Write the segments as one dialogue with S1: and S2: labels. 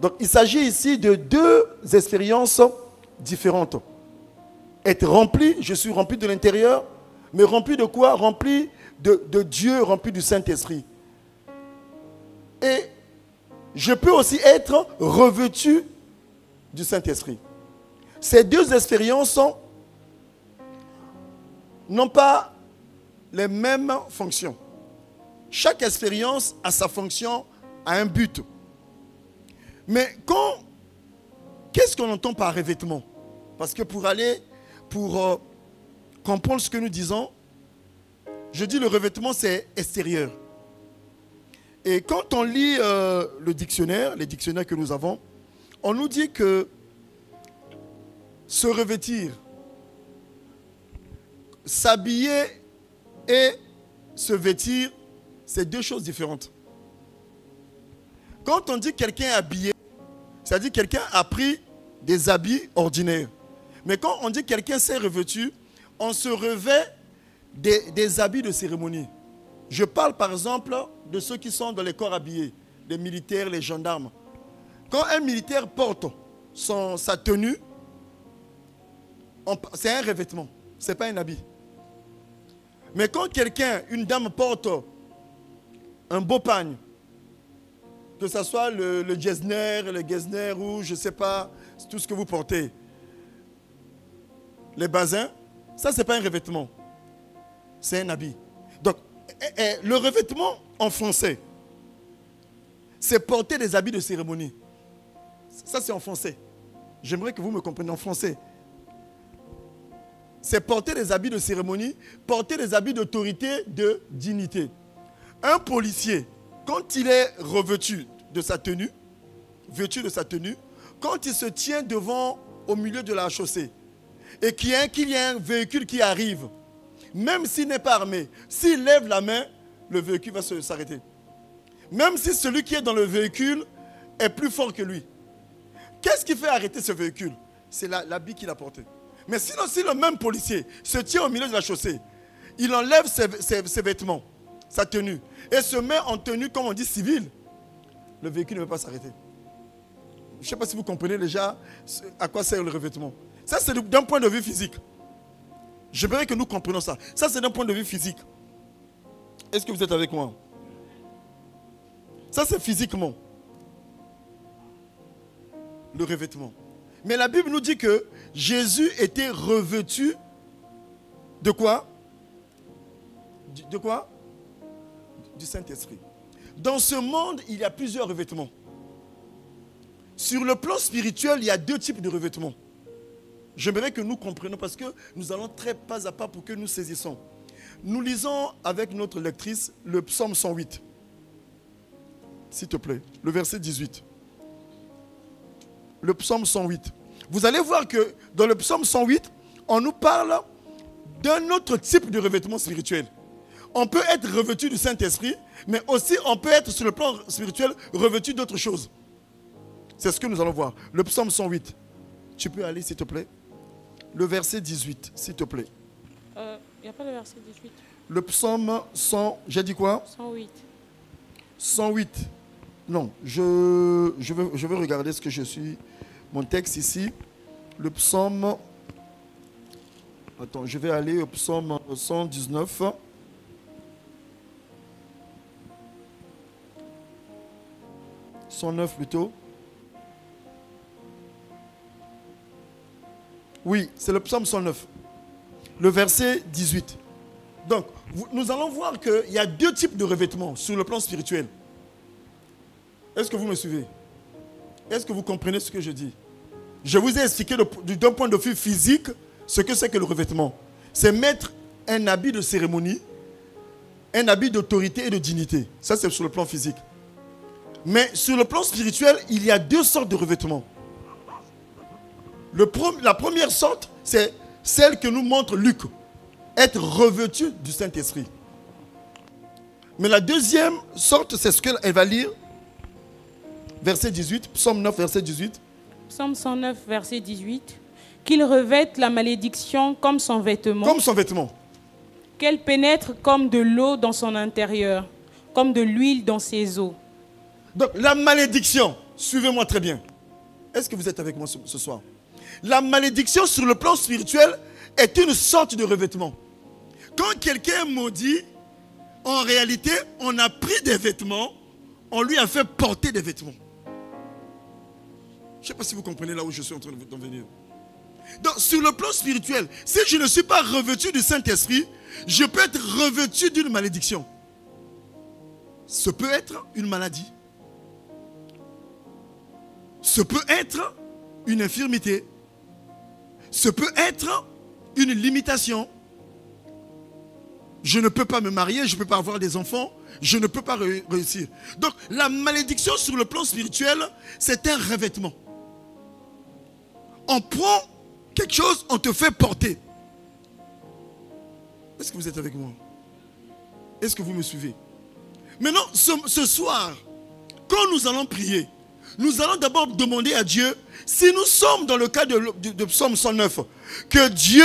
S1: Donc, il s'agit ici de deux expériences différentes. Être rempli, je suis rempli de l'intérieur, mais rempli de quoi? Rempli de Dieu, rempli du Saint-Esprit. Et je peux aussi être revêtu du Saint-Esprit. Ces deux expériences n'ont pas les mêmes fonctions. Chaque expérience a sa fonction, a un but. Mais qu'est-ce qu'on entend par revêtement? Parce que pour comprendre ce que nous disons, je dis le revêtement, c'est extérieur. Et quand on lit les dictionnaires que nous avons, on nous dit que se revêtir, s'habiller et se vêtir, c'est deux choses différentes. Quand on dit quelqu'un est habillé, c'est-à-dire quelqu'un a pris des habits ordinaires. Mais quand on dit quelqu'un s'est revêtu, on se revêt des habits de cérémonie. Je parle par exemple de ceux qui sont dans les corps habillés, les militaires, les gendarmes. Quand un militaire porte sa tenue, c'est un revêtement, ce n'est pas un habit. Mais quand une dame porte un beau pagne, que ce soit le Getzner ou je ne sais pas, tout ce que vous portez, les basins, ça ce n'est pas un revêtement, c'est un habit. Donc, le revêtement en français, c'est porter des habits de cérémonie. Ça c'est en français. J'aimerais que vous me compreniez en français. C'est porter des habits de cérémonie, porter des habits d'autorité, de dignité. Un policier, quand il est revêtu de sa tenue, quand il se tient au milieu de la chaussée, et qu'il y a un véhicule qui arrive, même s'il n'est pas armé, s'il lève la main, le véhicule va s'arrêter. Même si celui qui est dans le véhicule est plus fort que lui. Qu'est-ce qui fait arrêter ce véhicule? C'est l'habit qu'il a porté. Mais sinon, si le même policier se tient au milieu de la chaussée, il enlève ses vêtements, sa tenue, et se met en tenue, comme on dit, civile, le véhicule ne peut pas s'arrêter. Je ne sais pas si vous comprenez déjà à quoi sert le revêtement. Ça, c'est d'un point de vue physique. J'aimerais que nous comprenions ça. Ça, c'est d'un point de vue physique. Est-ce que vous êtes avec moi? Ça, c'est physiquement. Le revêtement. Mais la Bible nous dit que Jésus était revêtu de quoi? De quoi? Du Saint-Esprit. Dans ce monde, il y a plusieurs revêtements. Sur le plan spirituel, il y a deux types de revêtements. J'aimerais que nous comprenions parce que nous allons très pas à pas pour que nous saisissons. Nous lisons avec notre lectrice le psaume 108. S'il te plaît, le verset 18. Le psaume 108. Vous allez voir que dans le psaume 108, on nous parle d'un autre type de revêtement spirituel. On peut être revêtu du Saint-Esprit, mais aussi on peut être sur le plan spirituel revêtu d'autres choses. C'est ce que nous allons voir. Le psaume 108. Tu peux aller, s'il te plaît. Le verset 18, s'il te plaît.
S2: Il n'y a pas le verset 18.
S1: Le psaume 100, j'ai dit quoi?
S2: 108.
S1: 108. Non, je veux regarder ce que je suis. Mon texte ici. Le psaume. Attends, je vais aller au psaume 119. « 109 plutôt. Oui, c'est le psaume 109. Le verset 18. Donc, nous allons voir qu'il y a deux types de revêtements sur le plan spirituel. Est-ce que vous me suivez? Est-ce que vous comprenez ce que je dis? Je vous ai expliqué d'un point de vue physique ce que c'est que le revêtement. C'est mettre un habit de cérémonie, un habit d'autorité et de dignité. Ça, c'est sur le plan physique. Mais sur le plan spirituel, il y a deux sortes de revêtements. La première sorte, c'est celle que nous montre Luc. Être revêtu du Saint-Esprit. Mais la deuxième sorte, c'est ce qu'elle va lire. Verset 18, psaume 9, verset 18.
S2: Psaume 109, verset 18. Qu'il revête la malédiction comme son vêtement.
S1: Comme son vêtement.
S2: Qu'elle pénètre comme de l'eau dans son intérieur, comme de l'huile dans ses os.
S1: Donc la malédiction, Suivez-moi très bien. Est-ce que vous êtes avec moi ce soir? La malédiction sur le plan spirituel est une sorte de revêtement. Quand quelqu'un est maudit, en réalité, on a pris des vêtements, on lui a fait porter des vêtements. Je ne sais pas si vous comprenez là où je suis en train d'en venir. Donc, sur le plan spirituel, si je ne suis pas revêtu du Saint-Esprit, je peux être revêtu d'une malédiction. Ce peut être une maladie. Ce peut être une infirmité. Ce peut être une limitation. Je ne peux pas me marier, je ne peux pas avoir des enfants, je ne peux pas réussir. Donc, la malédiction sur le plan spirituel, c'est un revêtement. On prend quelque chose, on te fait porter. Est-ce que vous êtes avec moi? Est-ce que vous me suivez? Maintenant, ce soir, quand nous allons prier, nous allons d'abord demander à Dieu, si nous sommes dans le cas de Psaume 109, que Dieu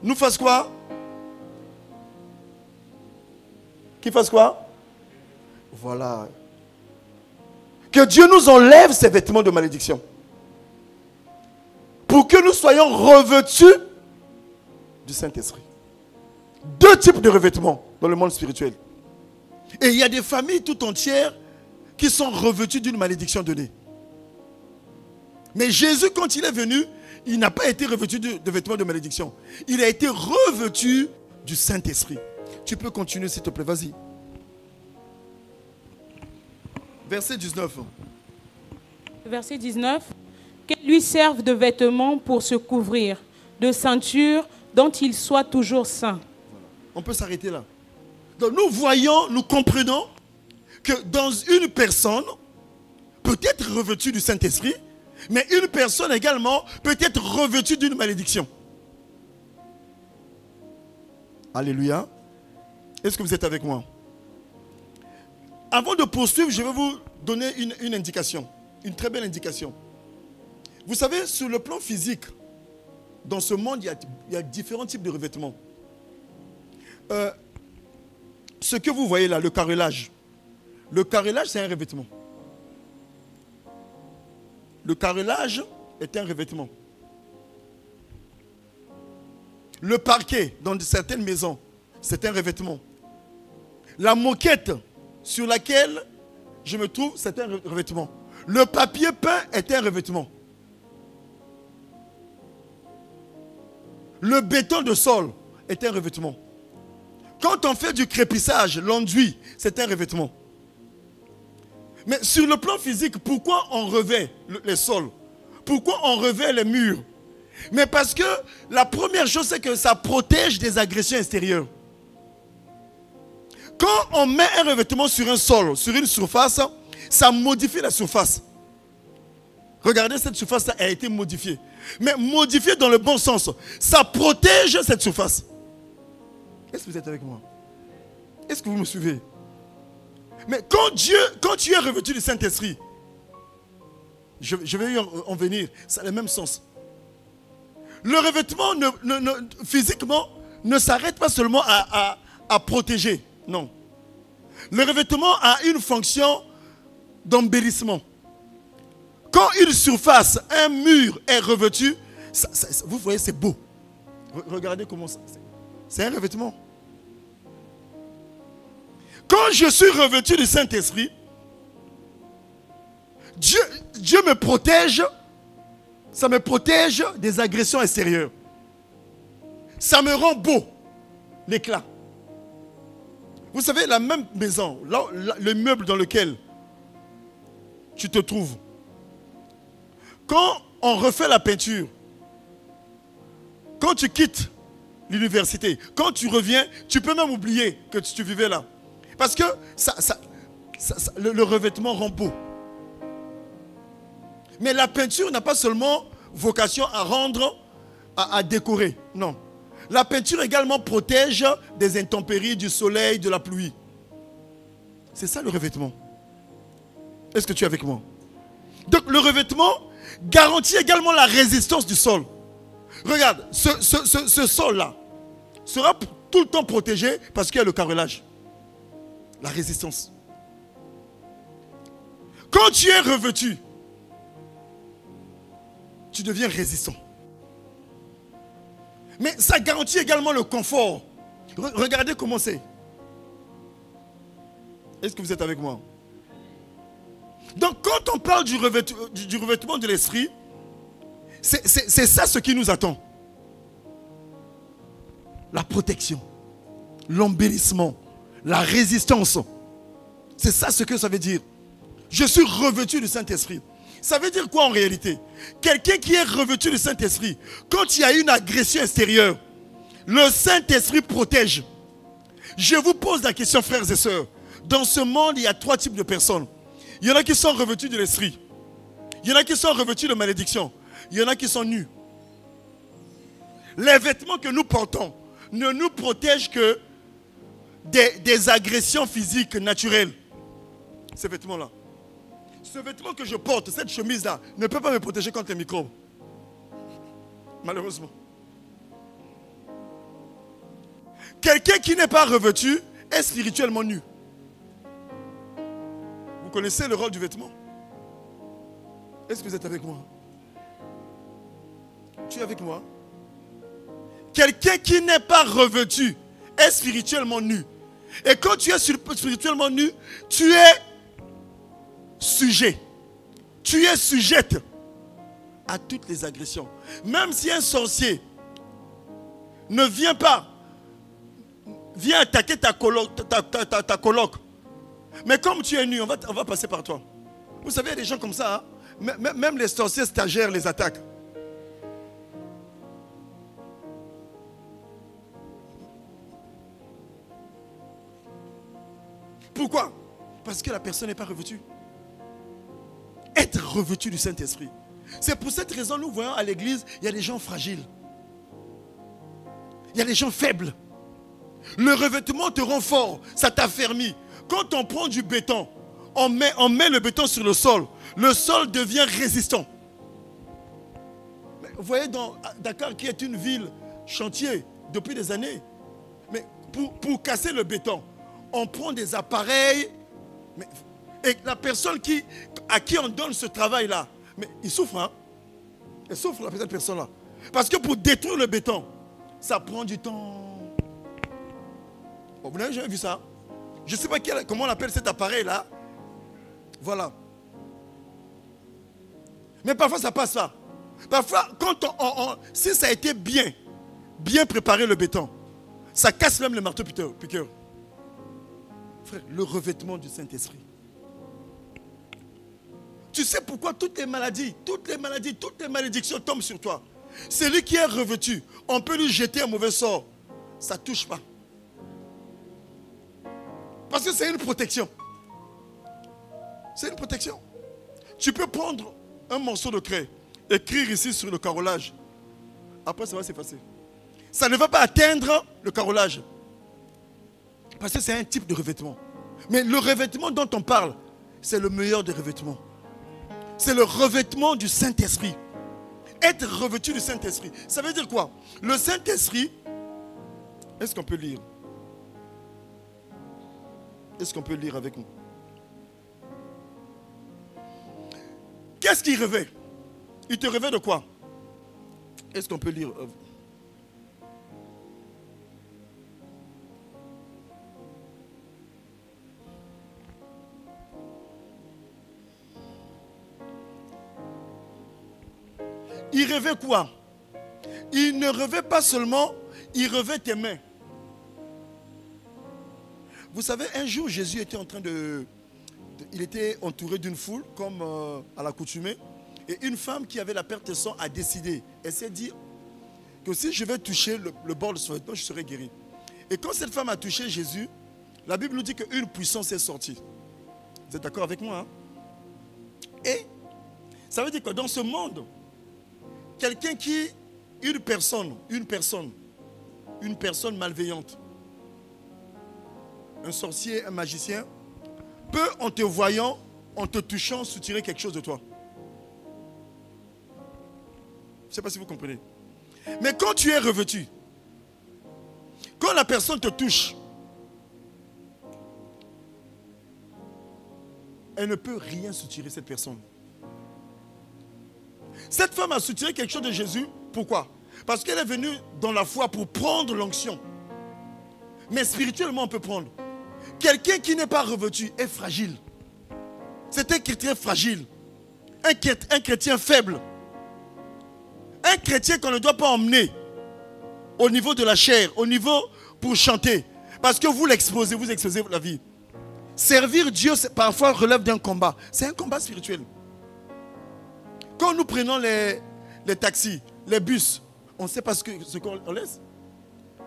S1: nous fasse quoi? Qu'il fasse quoi? Voilà. Que Dieu nous enlève ces vêtements de malédiction. Pour que nous soyons revêtus du Saint-Esprit. Deux types de revêtements dans le monde spirituel. Et il y a des familles tout entières qui sont revêtues d'une malédiction donnée. Mais Jésus, quand il est venu, il n'a pas été revêtu de vêtements de malédiction. Il a été revêtu du Saint-Esprit. Tu peux continuer s'il te plaît, vas-y. Verset 19.
S2: Verset 19. Qu'elles lui servent de vêtements pour se couvrir, de ceinture dont il soit toujours saint.
S1: On peut s'arrêter là. Donc nous voyons, nous comprenons que dans une personne peut être revêtue du Saint-Esprit, mais une personne également peut être revêtue d'une malédiction. Alléluia. Est-ce que vous êtes avec moi? Avant de poursuivre, je vais vous donner une indication, une très belle indication. Vous savez, sur le plan physique, dans ce monde, il y a différents types de revêtements. Ce que vous voyez là, le carrelage. Le carrelage, c'est un revêtement. Le carrelage est un revêtement. Le parquet, dans certaines maisons, c'est un revêtement. La moquette sur laquelle je me trouve, c'est un revêtement. Le papier peint est un revêtement. Le béton de sol est un revêtement. Quand on fait du crépissage, l'enduit, c'est un revêtement. Mais sur le plan physique, pourquoi on revêt les sols? Pourquoi on revêt les murs? Mais parce que la première chose, c'est que ça protège des agressions extérieures. Quand on met un revêtement sur un sol, sur une surface, ça modifie la surface. Regardez, cette surface a été modifiée. Mais modifiée dans le bon sens. Ça protège cette surface. Est-ce que vous êtes avec moi? Est-ce que vous me suivez? Mais quand tu es revêtu du Saint-Esprit, je vais y en venir, ça a le même sens. Le revêtement physiquement ne s'arrête pas seulement à protéger. Non. Le revêtement a une fonction d'embellissement. Quand une surface, un mur est revêtu, vous voyez, c'est beau. Regardez comment ça. C'est un revêtement. Quand je suis revêtu du Saint-Esprit, Dieu me protège. Ça me protège des agressions extérieures. Ça me rend beau, l'éclat. Vous savez, la même maison, le meuble dans lequel tu te trouves, quand on refait la peinture, quand tu quittes l'université, quand tu reviens, tu peux même oublier que tu vivais là. Parce que le revêtement rend beau. Mais la peinture n'a pas seulement vocation à rendre, à décorer. Non. La peinture également protège des intempéries, du soleil, de la pluie. C'est ça le revêtement. Est-ce que tu es avec moi? Donc le revêtement garantit également la résistance du sol. Regarde, ce sol-là sera tout le temps protégé parce qu'il y a le carrelage. La résistance. Quand tu es revêtu tu deviens résistant. Mais ça garantit également le confort. Regardez comment c'est. Est-ce que vous êtes avec moi? Donc quand on parle du revêtement de l'esprit, c'est ça ce qui nous attend. La protection, l'embellissement, la résistance. C'est ça ce que ça veut dire. Je suis revêtu du Saint-Esprit. Ça veut dire quoi en réalité? Quelqu'un qui est revêtu du Saint-Esprit, quand il y a une agression extérieure, le Saint-Esprit protège. Je vous pose la question, frères et sœurs. Dans ce monde, il y a 3 types de personnes. Il y en a qui sont revêtus de l'esprit. Il y en a qui sont revêtus de malédiction. Il y en a qui sont nus. Les vêtements que nous portons ne nous protègent que des agressions physiques naturelles. Ces vêtements-là. Ce vêtement que je porte, cette chemise-là, ne peut pas me protéger contre les microbes. Malheureusement. Quelqu'un qui n'est pas revêtu est spirituellement nu. Vous connaissez le rôle du vêtement? Est-ce que vous êtes avec moi? Tu es avec moi? Quelqu'un qui n'est pas revêtu est spirituellement nu. Et quand tu es spirituellement nu, tu es sujet. Tu es sujette à toutes les agressions. Même si un sorcier ne vient pas, vient attaquer ta coloc. Mais comme tu es nu, on va passer par toi. Vous savez, il y a des gens comme ça, hein? Même les sorciers stagiaires les attaquent. Pourquoi? Parce que la personne n'est pas revêtue. Être revêtu du Saint-Esprit. C'est pour cette raison, nous voyons à l'église, il y a des gens fragiles. Il y a des gens faibles. Le revêtement te rend fort, ça t'affermit. Quand on prend du béton, on met le béton sur le sol devient résistant. Mais vous voyez, Dakar, qui est une ville chantier depuis des années, mais pour casser le béton, on prend des appareils, et la personne à qui on donne ce travail-là, mais il souffre, hein? Il souffre, cette personne-là. Parce que pour détruire le béton, ça prend du temps. Vous n'avez jamais vu ça? Je ne sais pas comment on appelle cet appareil-là. Voilà. Mais parfois, ça passe là. Parfois, si ça a été bien préparé le béton, ça casse même le marteau piqueur. Frère, le revêtement du Saint-Esprit. Tu sais pourquoi toutes les maladies, toutes les malédictions tombent sur toi? Celui qui est revêtu, on peut lui jeter un mauvais sort. Ça ne touche pas. Parce que c'est une protection. C'est une protection. Tu peux prendre un morceau de craie, écrire ici sur le carrelage. Après, ça va s'effacer. Ça ne va pas atteindre le carrelage. Parce que c'est un type de revêtement. Mais le revêtement dont on parle, c'est le meilleur des revêtements. C'est le revêtement du Saint-Esprit. Être revêtu du Saint-Esprit. Ça veut dire quoi? Le Saint-Esprit, est-ce qu'on peut lire? Est-ce qu'on peut lire avec nous? Qu'est-ce qu'il revêt? Il te revêt de quoi? Est-ce qu'on peut lire? Il revêt quoi? Il ne revêt pas seulement, il revêt tes mains. Vous savez, un jour, Jésus était en train il était entouré d'une foule, comme à l'accoutumée. Et une femme qui avait la perte de sang a décidé. Elle s'est dit que si je vais toucher le bord de son vêtement, je serai guéri. Et quand cette femme a touché Jésus, la Bible nous dit qu'une puissance est sortie. Vous êtes d'accord avec moi, hein? Et ça veut dire que dans ce monde, quelqu'un une personne malveillante, un sorcier, un magicien, peut en te voyant, en te touchant, soutirer quelque chose de toi. Je ne sais pas si vous comprenez. Mais quand tu es revêtu, quand la personne te touche, elle ne peut rien soutirer cette personne. Cette femme a soutiré quelque chose de Jésus. Pourquoi? Parce qu'elle est venue dans la foi pour prendre l'onction. Mais spirituellement, on peut prendre. Quelqu'un qui n'est pas revêtu est fragile. C'est un chrétien fragile. Un chrétien faible. Un chrétien qu'on ne doit pas emmener au niveau de la chair, au niveau pour chanter. Parce que vous exposez la vie. Servir Dieu, parfois relève d'un combat. C'est un combat spirituel. Quand nous prenons les taxis, les bus, on ne sait pas ce qu'on laisse.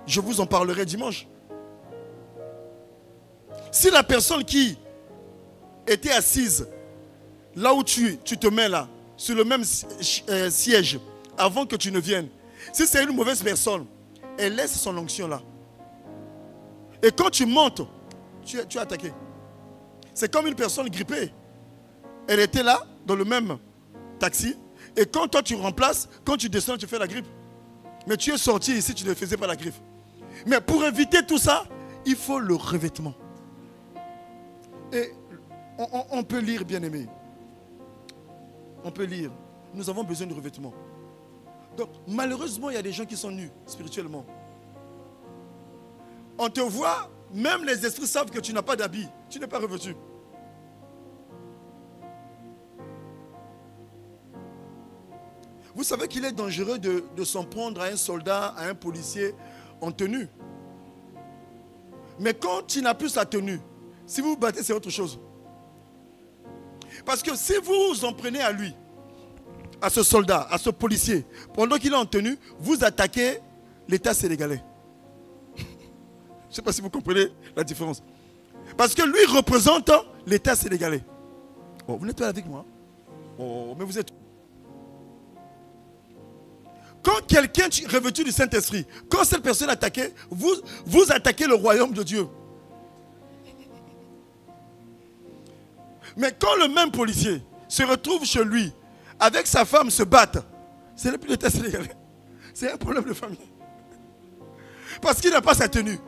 S1: Je vous en parlerai dimanche. Si la personne qui était assise là où tu te mets là, sur le même siège, avant que tu ne viennes, si c'est une mauvaise personne, elle laisse son onction là. Et quand tu montes, tu es attaqué. C'est comme une personne grippée. Elle était là, dans le même taxi. Et quand toi tu remplaces, quand tu descends, tu fais la grippe. Mais tu es sorti ici, tu ne faisais pas la grippe. Mais pour éviter tout ça, il faut le revêtement. Et on peut lire, bien-aimé. On peut lire. Nous avons besoin de revêtement. Donc, malheureusement, il y a des gens qui sont nus spirituellement. On te voit, même les esprits savent que tu n'as pas d'habit. Tu n'es pas revêtu. Vous savez qu'il est dangereux de s'en prendre à un soldat, à un policier en tenue. Mais quand tu n'as plus sa tenue, si vous vous battez, c'est autre chose. Parce que si vous vous en prenez à lui, à ce soldat, à ce policier, pendant qu'il est en tenue, vous attaquez l'État sénégalais. Je ne sais pas si vous comprenez la différence. Parce que lui représente l'État sénégalais. Oh, vous n'êtes pas avec moi. Oh, mais vous êtes... Quand quelqu'un revêtu du Saint-Esprit, quand cette personne est attaquée, vous attaquez le royaume de Dieu. Mais quand le même policier se retrouve chez lui, avec sa femme se battre, ce n'est plus l'État sénégalais. C'est un problème de famille. Parce qu'il n'a pas sa tenue.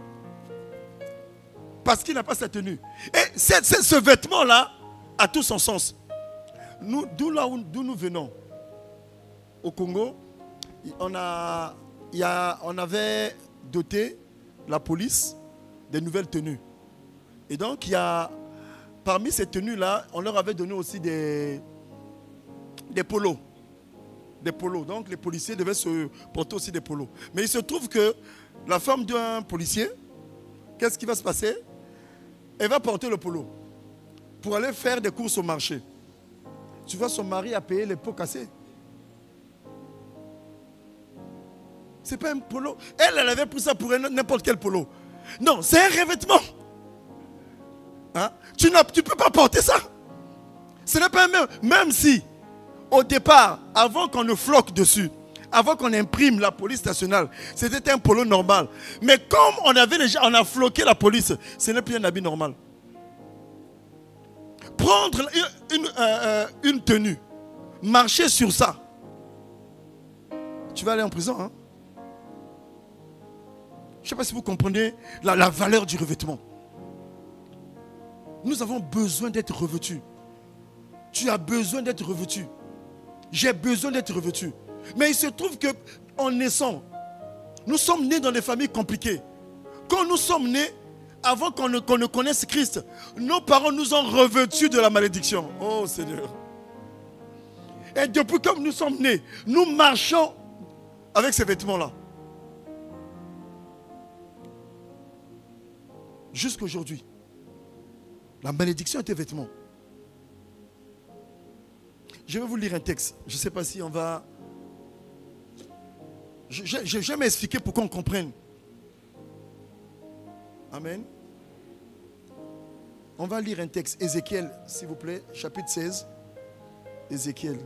S1: Parce qu'il n'a pas sa tenue. Et ce vêtement-là a tout son sens. D'où nous venons, au Congo, on avait doté la police des nouvelles tenues. Et donc, parmi ces tenues-là, on leur avait donné aussi des polos. Des polos. Donc, les policiers devaient se porter aussi des polos. Mais il se trouve que la femme d'un policier, qu'est-ce qui va se passer? Elle va porter le polo pour aller faire des courses au marché. Tu vois, son mari a payé les pots cassés. C'est pas un polo. Elle avait pris ça pour n'importe quel polo. Non, c'est un revêtement. Hein? Tu ne peux pas porter ça. Ce n'est pas même si, au départ, avant qu'on ne floque dessus, avant qu'on imprime la police nationale, c'était un polo normal. Mais comme on a floqué la police, ce n'est plus un habit normal. Prendre une tenue, marcher sur ça, tu vas aller en prison. Hein? Je ne sais pas si vous comprenez la valeur du revêtement. Nous avons besoin d'être revêtus. Tu as besoin d'être revêtu. J'ai besoin d'être revêtu. Mais il se trouve qu'en naissant, nous sommes nés dans des familles compliquées. Quand nous sommes nés, avant qu'on ne connaisse Christ, nos parents nous ont revêtus de la malédiction. Oh Seigneur. Et depuis que nous sommes nés, nous marchons avec ces vêtements-là. Jusqu'aujourd'hui, la malédiction est un vêtement. Je vais vous lire un texte. Je ne sais pas si on va... Je vais m'expliquer pour qu'on comprenne. Amen. On va lire un texte. Ézéchiel, s'il vous plaît, chapitre 16. Ézéchiel.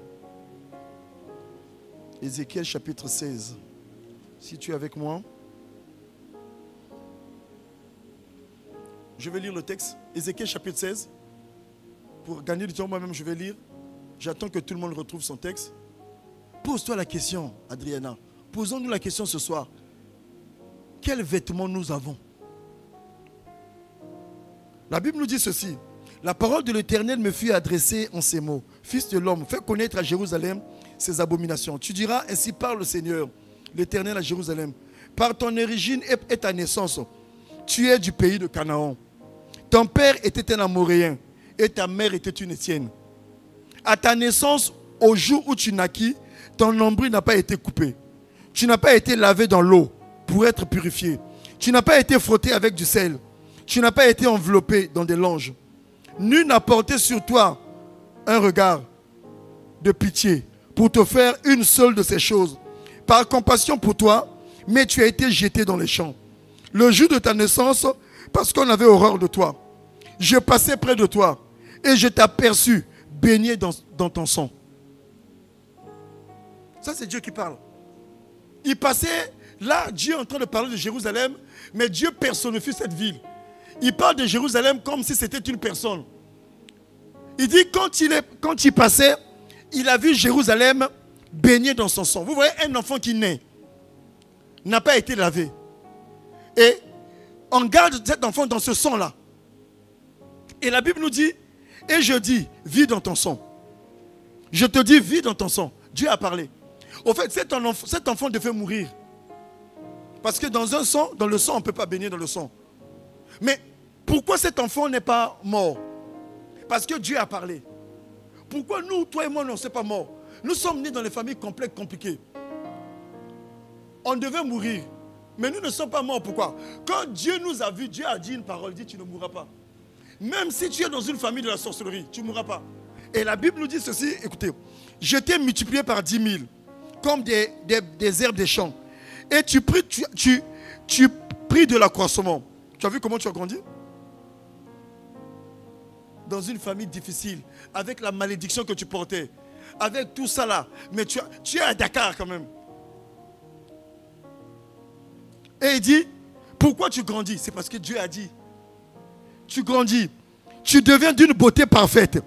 S1: Ézéchiel, chapitre 16. Si tu es avec moi. Je vais lire le texte. Ézéchiel, chapitre 16. Pour gagner du temps, moi-même, je vais lire. J'attends que tout le monde retrouve son texte. Pose-toi la question, Adriana. Posons-nous la question ce soir. Quels vêtements nous avons? La Bible nous dit ceci. La parole de l'Éternel me fut adressée en ces mots. Fils de l'homme, fais connaître à Jérusalem ses abominations. Tu diras, ainsi parle le Seigneur, l'Éternel à Jérusalem. Par ton origine et ta naissance, tu es du pays de Canaan. Ton père était un Amoréen et ta mère était une Étienne. À ta naissance, au jour où tu naquis, ton nombril n'a pas été coupé. Tu n'as pas été lavé dans l'eau pour être purifié. Tu n'as pas été frotté avec du sel. Tu n'as pas été enveloppé dans des langes. Nul n'a porté sur toi un regard de pitié pour te faire une seule de ces choses. Par compassion pour toi, mais tu as été jeté dans les champs. Le jour de ta naissance, parce qu'on avait horreur de toi, je passais près de toi et je t'aperçus baigné dans ton sang. Ça, c'est Dieu qui parle. Il passait, là, Dieu est en train de parler de Jérusalem, mais Dieu personnifie cette ville. Il parle de Jérusalem comme si c'était une personne. Il dit, quand il passait, il a vu Jérusalem baigné dans son sang. Vous voyez, un enfant qui naît n'a pas été lavé. Et on garde cet enfant dans ce sang-là. Et la Bible nous dit, et je dis, vis dans ton sang. Je te dis, vis dans ton sang. Dieu a parlé. Au fait, cet enfant devait mourir. Parce que dans le sang, on ne peut pas baigner dans le sang. Mais pourquoi cet enfant n'est pas mort? Parce que Dieu a parlé. Pourquoi nous, toi et moi, on ne sommes pas morts? Nous sommes nés dans les familles complexes, compliquées. On devait mourir. Mais nous ne sommes pas morts. Pourquoi? Quand Dieu nous a vus, Dieu a dit une parole, il dit tu ne mourras pas. Même si tu es dans une famille de la sorcellerie, tu ne mourras pas. Et la Bible nous dit ceci, écoutez, je t'ai multiplié par 10 000, comme des herbes des champs. Et tu pris de l'accroissement. Tu as vu comment tu as grandi? Dans une famille difficile, avec la malédiction que tu portais, avec tout ça là. Mais tu es à Dakar quand même. Et il dit, pourquoi tu grandis? C'est parce que Dieu a dit. Tu grandis. Tu deviens d'une beauté parfaite.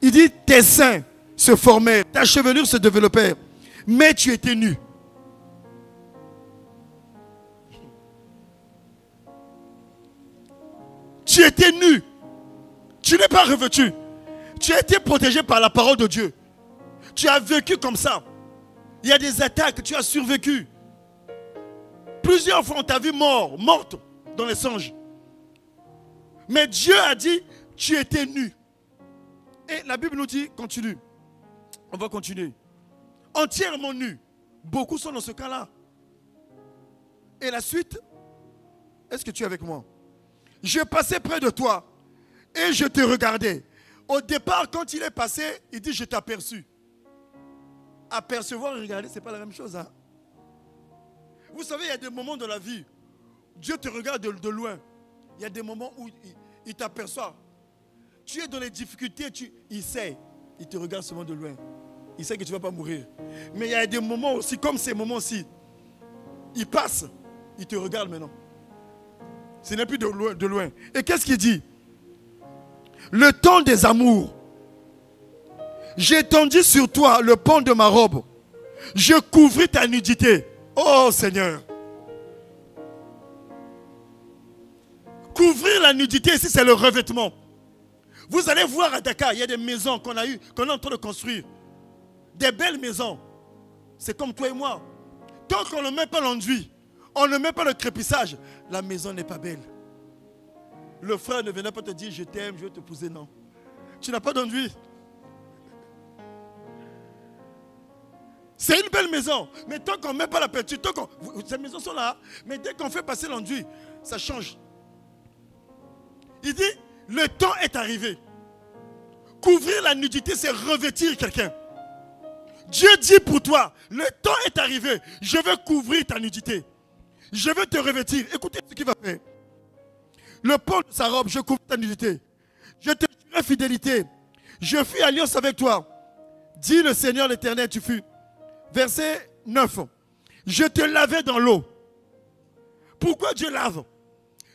S1: Il dit, tes seins se formèrent, ta chevelure se développait, mais tu étais nu. Tu étais nu. Tu n'es pas revêtu. Tu as été protégé par la parole de Dieu. Tu as vécu comme ça. Il y a des attaques, tu as survécu. Plusieurs fois on t'a vu morte dans les songes. Mais Dieu a dit, tu étais nu. Et la Bible nous dit, continue. On va continuer. Entièrement nu. Beaucoup sont dans ce cas-là. Et la suite, est-ce que tu es avec moi? Je passais près de toi et je te regardais. Au départ, quand il est passé, il dit, je t'ai aperçu. Apercevoir et regarder, ce n'est pas la même chose. Hein? Vous savez, il y a des moments de la vie, Dieu te regarde de loin. Il y a des moments où il t'aperçoit. Tu es dans les difficultés, il sait. Il te regarde seulement de loin. Il sait que tu ne vas pas mourir. Mais il y a des moments aussi, comme ces moments-ci, il passe, il te regarde maintenant. Ce n'est plus de loin. Et qu'est-ce qu'il dit? Le temps des amours. J'ai tendu sur toi le pan de ma robe. Je couvris ta nudité. Oh Seigneur. Couvrir la nudité ici, c'est le revêtement. Vous allez voir à Dakar, il y a des maisons qu'on est en train de construire. Des belles maisons. C'est comme toi et moi. Tant qu'on ne met pas l'enduit, on ne met pas le crépissage, la maison n'est pas belle. Le frère ne venait pas te dire je t'aime, je veux t'épouser, non. Tu n'as pas d'enduit. C'est une belle maison, mais tant qu'on ne met pas la peinture, ces maisons sont là, mais dès qu'on fait passer l'enduit, ça change. Il dit, le temps est arrivé. Couvrir la nudité, c'est revêtir quelqu'un. Dieu dit pour toi, le temps est arrivé, je vais couvrir ta nudité. Je vais te revêtir. Écoutez ce qu'il va faire. Le pan de sa robe, je couvre ta nudité. Je te jurai fidélité. Je fis alliance avec toi. Dit le Seigneur l'Éternel, tu fus. Verset 9. Je te lavais dans l'eau. Pourquoi Dieu lave?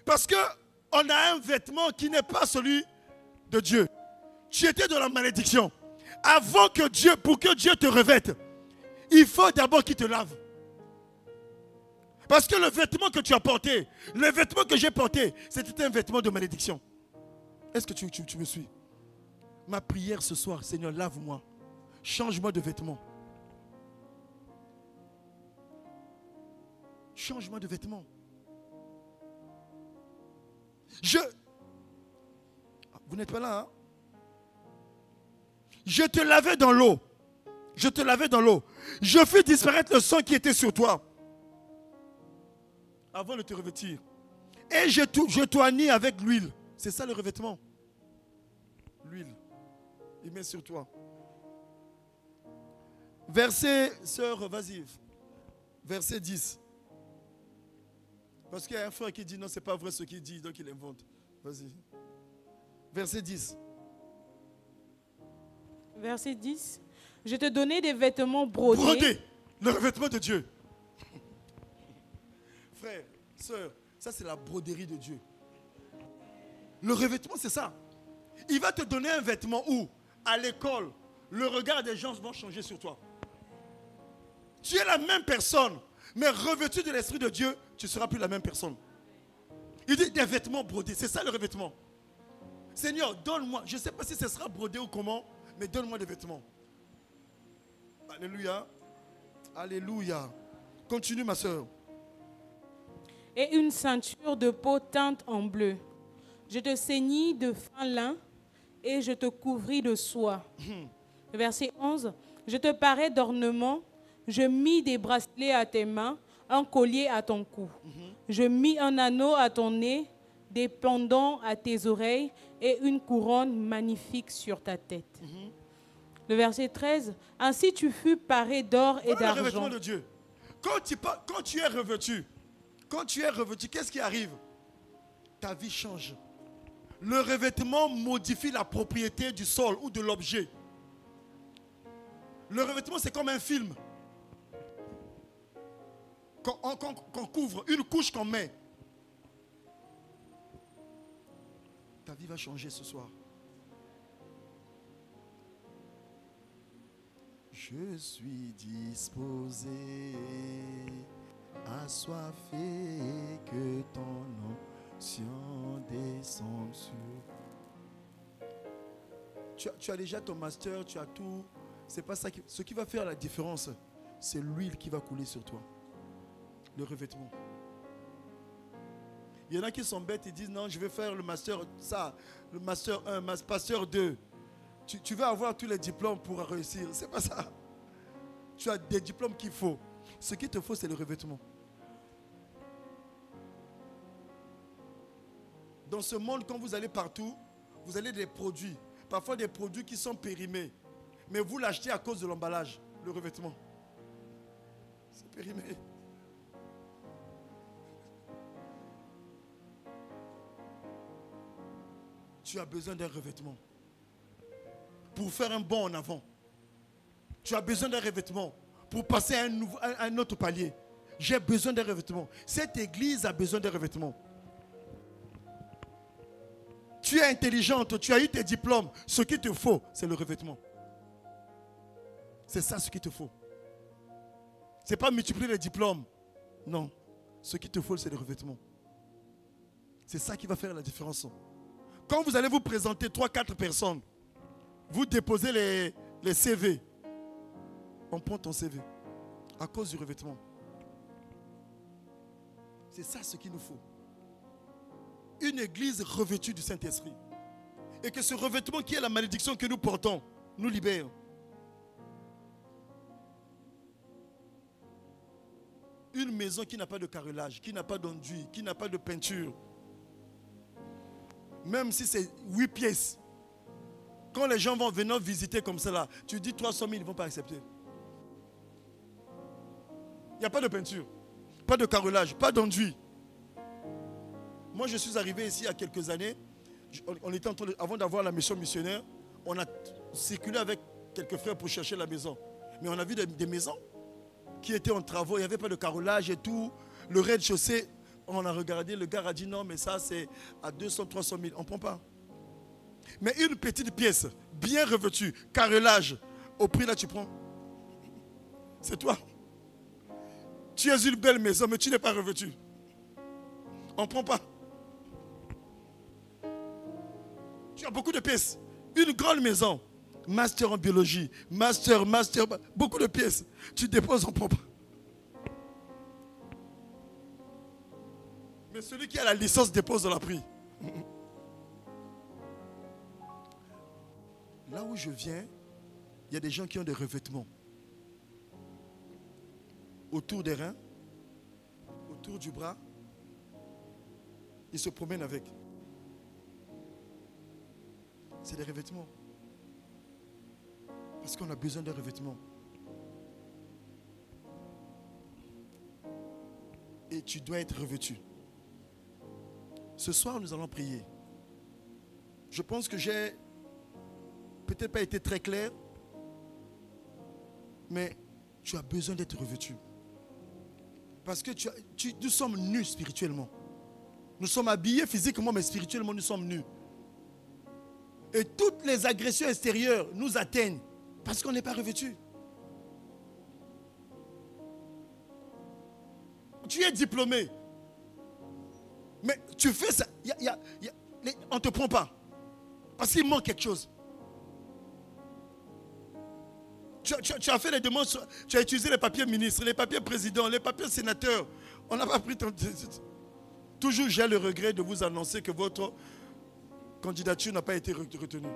S1: Parce qu'on a un vêtement qui n'est pas celui de Dieu. Tu étais dans la malédiction. Avant que Dieu, pour que Dieu te revête, il faut d'abord qu'il te lave. Parce que le vêtement que tu as porté, le vêtement que j'ai porté, c'était un vêtement de malédiction. Est-ce que tu me suis? Ma prière ce soir, Seigneur, lave-moi. Change-moi de vêtements. Change-moi de vêtements. Vous n'êtes pas là, hein? Je te lavais dans l'eau. Je te lavais dans l'eau. Je fis disparaître le sang qui était sur toi. Avant de te revêtir. Et je t'oignis avec l'huile. C'est ça le revêtement. L'huile. Il met sur toi. Verset, sœur, vas-y. Verset 10. Parce qu'il y a un frère qui dit non, c'est pas vrai ce qu'il dit, donc il invente. Vas-y. Verset 10.
S2: Verset 10. Je te donnais des vêtements brodés.
S1: Brodés. Le revêtement de Dieu. Frère, sœur, ça c'est la broderie de Dieu. Le revêtement, c'est ça. Il va te donner un vêtement où, à l'école, le regard des gens va changer sur toi. Tu es la même personne, mais revêtu de l'Esprit de Dieu, tu ne seras plus la même personne. Il dit des vêtements brodés, c'est ça le revêtement. Seigneur, donne-moi, je ne sais pas si ce sera brodé ou comment, mais donne-moi des vêtements. Alléluia. Alléluia. Continue ma soeur.
S2: Et une ceinture de peau teinte en bleu. Je te ceignis de fin lin et je te couvris de soie. Verset 11. Je te parais d'ornements, je mis des bracelets à tes mains, un collier à ton cou. Je mis un anneau à ton nez, des pendants à tes oreilles et une couronne magnifique sur ta tête. Le verset 13. Ainsi tu fus paré d'or et
S1: Voilà le revêtement
S2: d'argent.
S1: de Dieu. Quand tu es revêtu, qu'est-ce qui arrive? Ta vie change. Le revêtement modifie la propriété du sol ou de l'objet. Le revêtement, c'est comme un film. Qu'on couvre, une couche qu'on met. Ta vie va changer ce soir. Je suis disposé, assoiffé, que ton onction descende sur. Tu as déjà ton master, tu as tout. C'est pas ça ce qui va faire la différence, c'est l'huile qui va couler sur toi. Le revêtement. Il y en a qui sont bêtes et disent non, je vais faire le master ça, le master 1, master 2. Tu vas avoir tous les diplômes pour réussir. C'est pas ça. Tu as des diplômes qu'il faut. Ce qu'il te faut, c'est le revêtement. Dans ce monde, quand vous allez partout, vous allez des produits. Parfois des produits qui sont périmés. Mais vous l'achetez à cause de l'emballage, le revêtement. C'est périmé. Tu as besoin d'un revêtement. Pour faire un bond en avant. Tu as besoin d'un revêtement. Pour passer à un autre palier. J'ai besoin d'un revêtement. Cette église a besoin d'un revêtement. Tu es intelligente, tu as eu tes diplômes. Ce qu'il te faut, c'est le revêtement. C'est ça ce qu'il te faut. Ce n'est pas multiplier les diplômes. Non. Ce qu'il te faut, c'est le revêtement. C'est ça qui va faire la différence. Quand vous allez vous présenter 3-4 personnes, vous déposez les CV. On prend ton CV à cause du revêtement. C'est ça ce qu'il nous faut. Une église revêtue du Saint-Esprit. Et que ce revêtement qui est la malédiction que nous portons, nous libère. Une maison qui n'a pas de carrelage, qui n'a pas d'enduit, qui n'a pas de peinture. Même si c'est 8 pièces. Quand les gens vont venir visiter comme ça là, tu dis 300 000, ils ne vont pas accepter. Il n'y a pas de peinture, pas de carrelage, pas d'enduit. Moi, je suis arrivé ici il y a quelques années. On était avant d'avoir la mission missionnaire, on a circulé avec quelques frères pour chercher la maison. Mais on a vu des maisons qui étaient en travaux, il n'y avait pas de carrelage et tout. Le rez-de-chaussée, on a regardé, le gars a dit non, mais ça c'est à 200, 300 000, on ne prend pas. Mais une petite pièce, bien revêtue, carrelage, au prix là tu prends. C'est toi. Tu es une belle maison, mais tu n'es pas revêtu. On ne prend pas. Tu as beaucoup de pièces. Une grande maison. Master en biologie. Master, beaucoup de pièces. Tu déposes en propre. Mais celui qui a la licence dépose dans la prix. Là où je viens, il y a des gens qui ont des revêtements. Autour des reins, autour du bras. Ils se promènent avec. C'est des revêtements. Parce qu'on a besoin d'un revêtement. Et tu dois être revêtu. Ce soir, nous allons prier. Je pense que j'ai peut-être pas été très clair, mais tu as besoin d'être revêtu. Parce que nous sommes nus spirituellement. Nous sommes habillés physiquement, mais spirituellement, nous sommes nus. Et toutes les agressions extérieures nous atteignent parce qu'on n'est pas revêtu. Tu es diplômé. Mais tu fais ça. On ne te prend pas. Parce qu'il manque quelque chose. Tu as fait les demandes, tu as utilisé les papiers ministres, les papiers présidents, les papiers sénateurs. On n'a pas pris ton... Toujours j'ai le regret de vous annoncer que votre candidature n'a pas été retenue.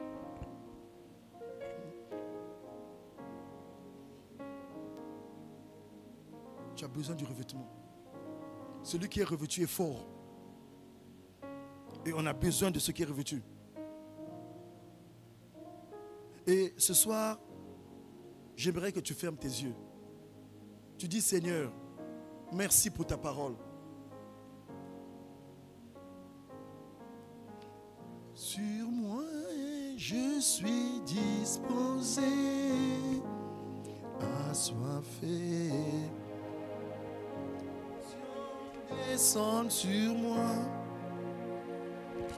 S1: Tu as besoin du revêtement. Celui qui est revêtu est fort. Et on a besoin de ce qui est revêtu. Et ce soir, j'aimerais que tu fermes tes yeux. Tu dis, Seigneur, merci pour ta parole. Sur moi, je suis disposé, assoiffé. Descends sur moi.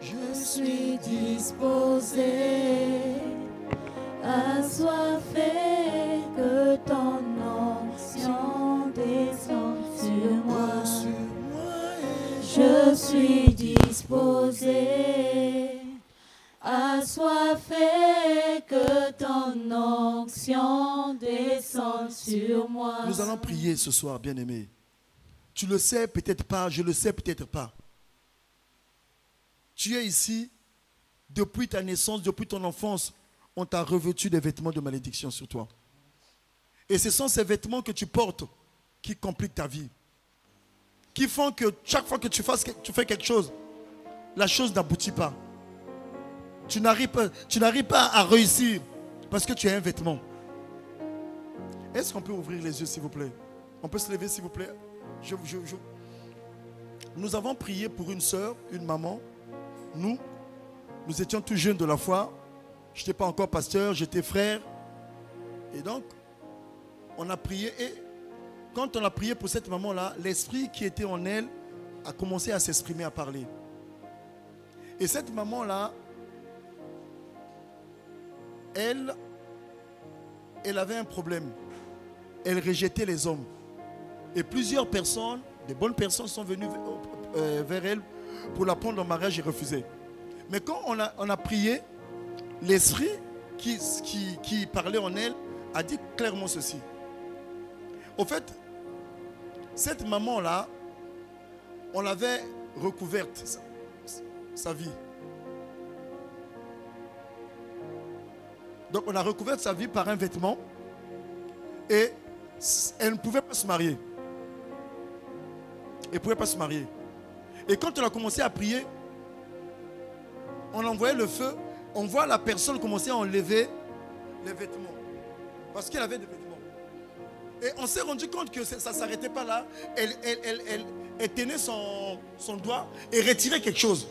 S3: Je suis disposé, assoiffé, que ton onction descende sur moi. Je suis disposé, assoiffé, que ton onction descende sur moi.
S1: Nous allons prier ce soir, bien-aimé. Tu le sais peut-être pas, je le sais peut-être pas. Tu es ici, depuis ta naissance, depuis ton enfance, on t'a revêtu des vêtements de malédiction sur toi. Et ce sont ces vêtements que tu portes qui compliquent ta vie. Qui font que chaque fois que tu fais quelque chose, la chose n'aboutit pas. Tu n'arrives pas à réussir parce que tu as un vêtement. Est-ce qu'on peut ouvrir les yeux, s'il vous plaît? On peut se lever, s'il vous plaît? Nous avons prié pour une soeur, une maman. Nous étions tout jeunes de la foi. Je n'étais pas encore pasteur, j'étais frère. Et donc, on a prié. Et quand on a prié pour cette maman-là, l'esprit qui était en elle a commencé à s'exprimer, à parler. Et cette maman-là, elle avait un problème. Elle rejetait les hommes. Et plusieurs personnes, des bonnes personnes sont venues vers elle pour la prendre en mariage et refuser. Mais quand on a prié, l'esprit qui parlait en elle a dit clairement ceci. Au fait, cette maman-là, on l'avait recouverte, sa vie. Donc on a recouvert sa vie par un vêtement et elle ne pouvait pas se marier. Elle ne pouvait pas se marier. Et quand on a commencé à prier, on envoyait le feu, on voit la personne commencer à enlever les vêtements. Parce qu'elle avait des vêtements. Et on s'est rendu compte que ça ne s'arrêtait pas là. Elle tenait son doigt et retirait quelque chose.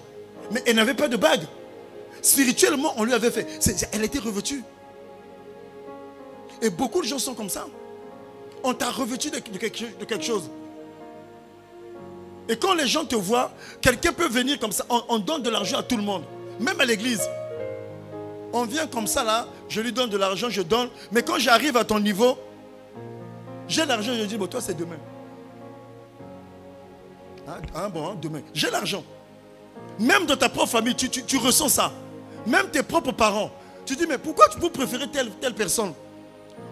S1: Mais elle n'avait pas de bague. Spirituellement, on lui avait fait. Elle était revêtue. Et beaucoup de gens sont comme ça. On t'a revêtu de quelque chose. Et quand les gens te voient, quelqu'un peut venir comme ça. On donne de l'argent à tout le monde. Même à l'église. On vient comme ça là. Je lui donne de l'argent, je donne. Mais quand j'arrive à ton niveau, j'ai l'argent, je dis, bon, toi c'est demain. Bon, demain. J'ai l'argent. Même dans ta propre famille, tu ressens ça. Même tes propres parents. Tu dis, mais pourquoi vous préférez telle personne?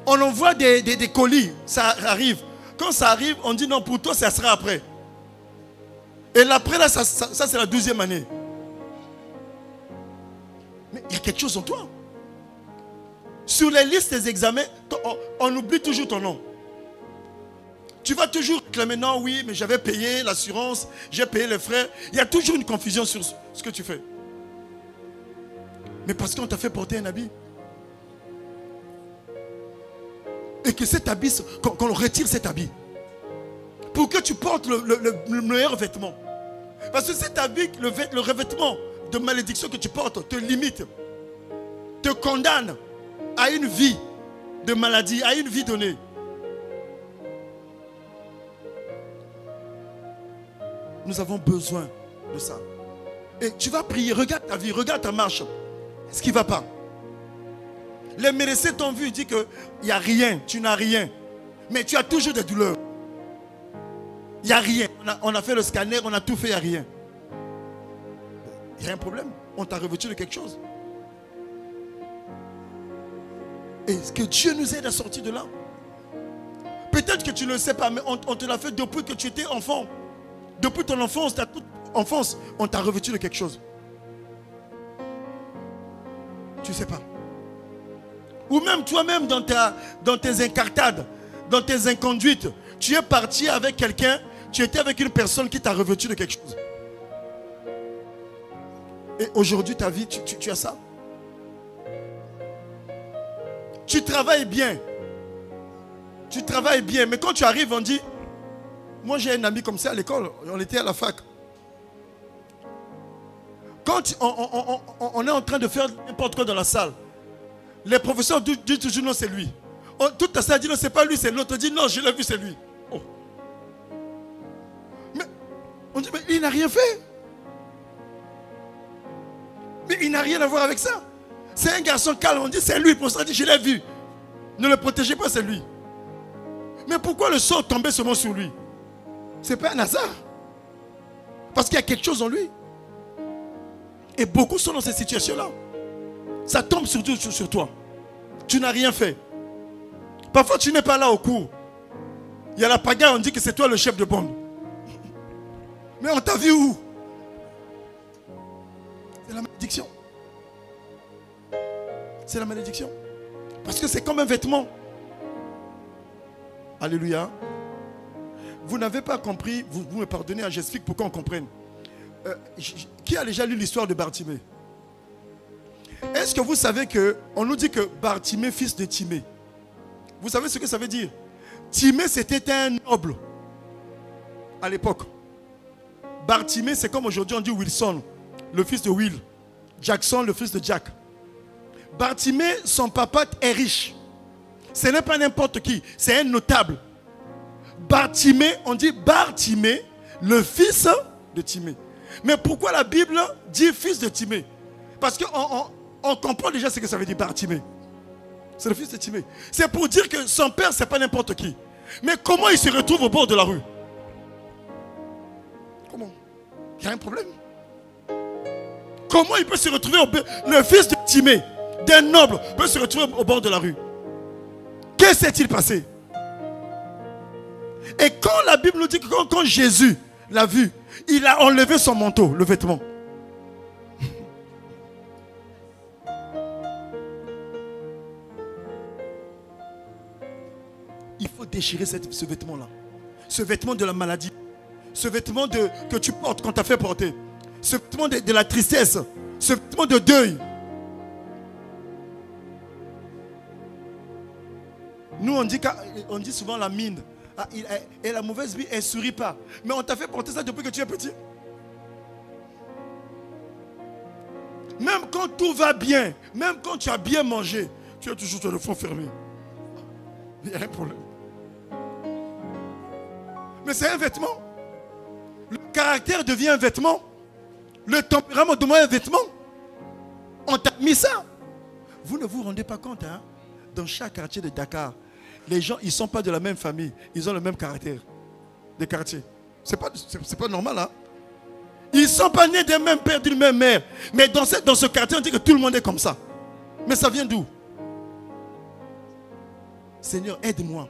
S1: On envoie des colis, ça arrive. Quand ça arrive, on dit non, pour toi, ça sera après. Et l'après, là, ça c'est la 12e année. Mais il y a quelque chose en toi. Sur les listes des examens, on oublie toujours ton nom. Tu vas toujours clamer non, oui, mais j'avais payé l'assurance, j'ai payé les frais. Il y a toujours une confusion sur ce que tu fais. Mais parce qu'on t'a fait porter un habit. Et que cet habit, qu'on retire cet habit. Pour que tu portes le meilleur vêtement. Parce que cet habit, le revêtement de malédiction que tu portes te limite. Te condamne à une vie de maladie, à une vie donnée. Nous avons besoin de ça. Et tu vas prier, regarde ta vie, regarde ta marche. Est-ce qu'il ne va pas? Les médecins t'ont vu, ils disent qu'il n'y a rien, tu n'as rien. Mais tu as toujours des douleurs. Il n'y a rien. On a fait le scanner, on a tout fait, il n'y a rien. Il y a un problème. On t'a revêtu de quelque chose. Et que Dieu nous aide à sortir de là. Peut-être que tu ne le sais pas, mais on te l'a fait depuis que tu étais enfant. Depuis ton enfance, ta toute enfance, on t'a revêtu de quelque chose. Tu ne sais pas. Ou même toi-même dans tes incartades, dans tes inconduites, tu es parti avec quelqu'un, tu étais avec une personne qui t'a revêtu de quelque chose. Et aujourd'hui, ta vie, tu as ça. Tu travailles bien. Tu travailles bien. Mais quand tu arrives, on dit, moi j'ai un ami comme ça à l'école, on était à la fac. Quand on est en train de faire n'importe quoi dans la salle, les professeurs disent toujours non, c'est lui. Toute la salle dit non, c'est pas lui, c'est l'autre. Dit non, je l'ai vu, c'est lui. Oh. Mais on dit, mais il n'a rien fait. Mais il n'a rien à voir avec ça. C'est un garçon calme, on dit c'est lui. Pour ça, on dit je l'ai vu. Ne le protégez pas, c'est lui. Mais pourquoi le sort tombait seulement sur lui? C'est pas un hasard. Parce qu'il y a quelque chose en lui. Et beaucoup sont dans cette situation-là. Ça tombe surtout sur toi. Tu n'as rien fait. Parfois, tu n'es pas là au cours. Il y a la pagaille, on dit que c'est toi le chef de bande. Mais on t'a vu où? C'est la malédiction. C'est la malédiction. Parce que c'est comme un vêtement. Alléluia. Vous n'avez pas compris, vous me pardonnez, j'explique pour qu'on comprenne. Qui a déjà lu l'histoire de Bartimée? Est-ce que vous savez qu'on nous dit que Bartimée, fils de Timée, vous savez ce que ça veut dire? Timée, c'était un noble à l'époque. Bartimée, c'est comme aujourd'hui on dit Wilson, le fils de Will. Jackson, le fils de Jack. Bartimée, son papa est riche. Ce n'est pas n'importe qui, c'est un notable. Bartimée, on dit Bartimée, le fils de Timée. Mais pourquoi la Bible dit fils de Timée? Parce qu'on comprend déjà ce que ça veut dire Bartimée. C'est le fils de Timée. C'est pour dire que son père, ce n'est pas n'importe qui. Mais comment il se retrouve au bord de la rue? Comment? Il y a un problème. Comment il peut se retrouver le fils de Timée, d'un noble, peut se retrouver au bord de la rue? Que s'est-il passé? Et quand la Bible nous dit que quand Jésus l'a vu, il a enlevé son manteau, le vêtement. Il faut déchirer ce vêtement-là. Ce vêtement de la maladie. Ce vêtement que tu portes quand tu as fait porter. Ce vêtement de la tristesse. Ce vêtement de deuil. Nous, on dit souvent la mine. Et la mauvaise vie, elle ne sourit pas. Mais on t'a fait porter ça depuis que tu es petit. Même quand tout va bien, même quand tu as bien mangé, tu as toujours le front fermé. Il y a un problème. Mais c'est un vêtement. Le caractère devient un vêtement. Le tempérament devient un vêtement. On t'a mis ça. Vous ne vous rendez pas compte, hein? Dans chaque quartier de Dakar, les gens, ils ne sont pas de la même famille. Ils ont le même caractère. Des quartiers. C'est pas normal, hein? Ils ne sont pas nés d'un même père, d'une même mère. Mais dans ce quartier, on dit que tout le monde est comme ça. Mais ça vient d'où? Seigneur, aide-moi.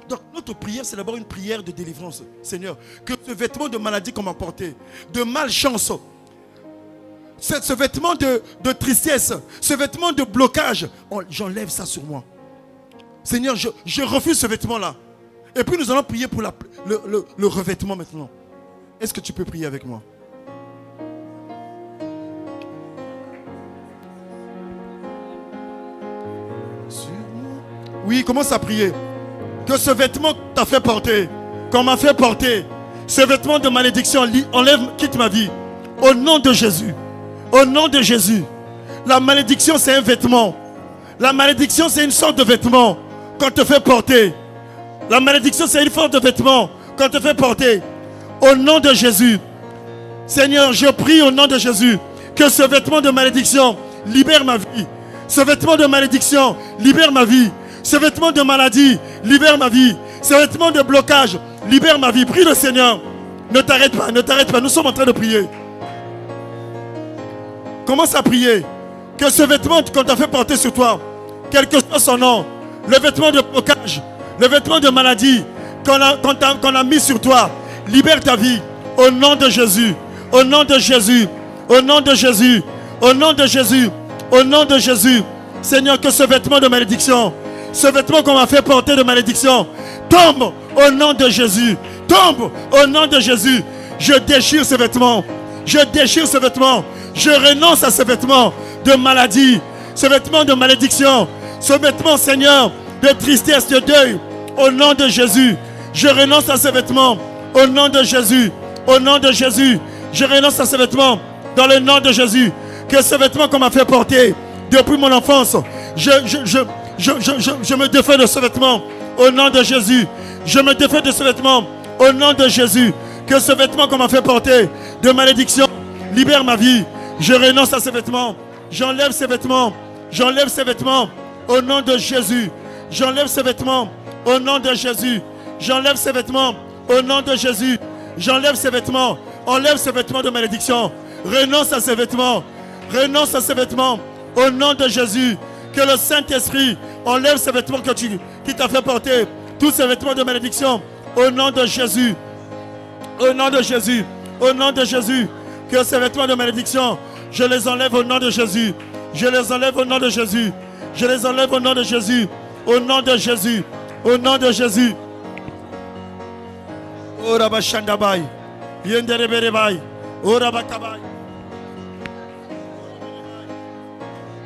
S1: Donc notre prière, c'est d'abord une prière de délivrance. Seigneur, que ce vêtement de maladie qu'on m'a porté, de malchance, ce vêtement de tristesse, ce vêtement de blocage, j'enlève ça sur moi. Seigneur, je refuse ce vêtement-là. Et puis nous allons prier pour le revêtement maintenant. Est-ce que tu peux prier avec moi? Oui, commence à prier. Que ce vêtement que tu as fait porter, qu'on m'a fait porter, ce vêtement de malédiction, enlève, quitte ma vie. Au nom de Jésus. Au nom de Jésus. La malédiction, c'est un vêtement. La malédiction, c'est une sorte de vêtement qu'on te fait porter. La malédiction, c'est une sorte de vêtement qu'on te fait porter. Au nom de Jésus. Seigneur, je prie au nom de Jésus que ce vêtement de malédiction libère ma vie. Ce vêtement de malédiction libère ma vie. Ce vêtement de maladie libère ma vie. Ce vêtement de blocage libère ma vie. Prie le Seigneur. Ne t'arrête pas, ne t'arrête pas. Nous sommes en train de prier. Commence à prier. Que ce vêtement qu'on t'a fait porter sur toi, quel que soit son nom, le vêtement de blocage, le vêtement de maladie qu'on a mis sur toi, libère ta vie. Au nom de Jésus. Au nom de Jésus. Au nom de Jésus. Au nom de Jésus. Au nom de Jésus. Seigneur, que ce vêtement de malédiction, ce vêtement qu'on m'a fait porter de malédiction, tombe au nom de Jésus. Tombe au nom de Jésus. Je déchire ce vêtement. Je déchire ce vêtement. Je renonce à ce vêtement de maladie, ce vêtement de malédiction, ce vêtement, Seigneur, de tristesse, de deuil. Au nom de Jésus, je renonce à ce vêtement. Au nom de Jésus. Au nom de Jésus. Je renonce à ce vêtement. Dans le nom de Jésus. Que ce vêtement qu'on m'a fait porter depuis mon enfance, je me défais de ce vêtement. Au nom de Jésus. Je me défais de ce vêtement. Au nom de Jésus. Que ce vêtement qu'on m'a fait porter de malédiction libère ma vie. Je renonce à ces vêtements. J'enlève ces vêtements. J'enlève ces vêtements. Au nom de Jésus. J'enlève ces vêtements. Au nom de Jésus. J'enlève ces vêtements. Au nom de Jésus. J'enlève ces vêtements. Enlève ces vêtements de malédiction. Renonce à ces vêtements. Renonce à ces vêtements. Au nom de Jésus. Que le Saint-Esprit enlève ces vêtements qui t'a fait porter. Tous ces vêtements de malédiction. Au nom de Jésus. Au nom de Jésus. Au nom de Jésus. Que ces vêtements de malédiction, je les enlève au nom de Jésus. Je les enlève au nom de Jésus. Je les enlève au nom de Jésus. Au nom de Jésus. Au nom de Jésus. Oh Rabba Shandabai. Yendereberebai. Oh Rabba Kabai.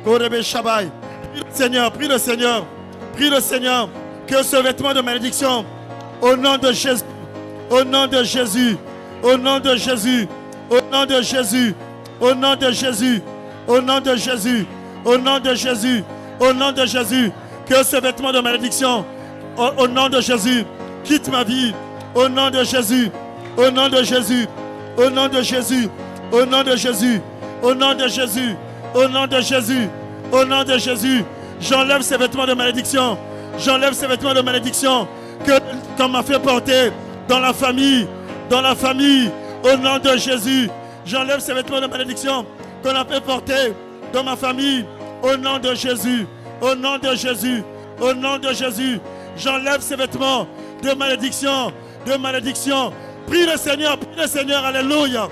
S1: Oh Rabba Shabai. Prie le Seigneur, prie le Seigneur. Prie le Seigneur. Que ce vêtement de malédiction, au nom de Jésus. Au nom de Jésus. Au nom de Jésus. Au nom de Jésus, au nom de Jésus, au nom de Jésus, au nom de Jésus, au nom de Jésus, que ce vêtement de malédiction, au nom de Jésus, quitte ma vie, au nom de Jésus, au nom de Jésus, au nom de Jésus, au nom de Jésus, au nom de Jésus, au nom de Jésus, au nom de Jésus, j'enlève ces vêtements de malédiction, j'enlève ces vêtements de malédiction qu'on m'a fait porter dans la famille, au nom de Jésus, j'enlève ces vêtements de malédiction qu'on a fait porter dans ma famille. Au nom de Jésus, au nom de Jésus, au nom de Jésus, j'enlève ces vêtements de malédiction, de malédiction. Prie le Seigneur, alléluia.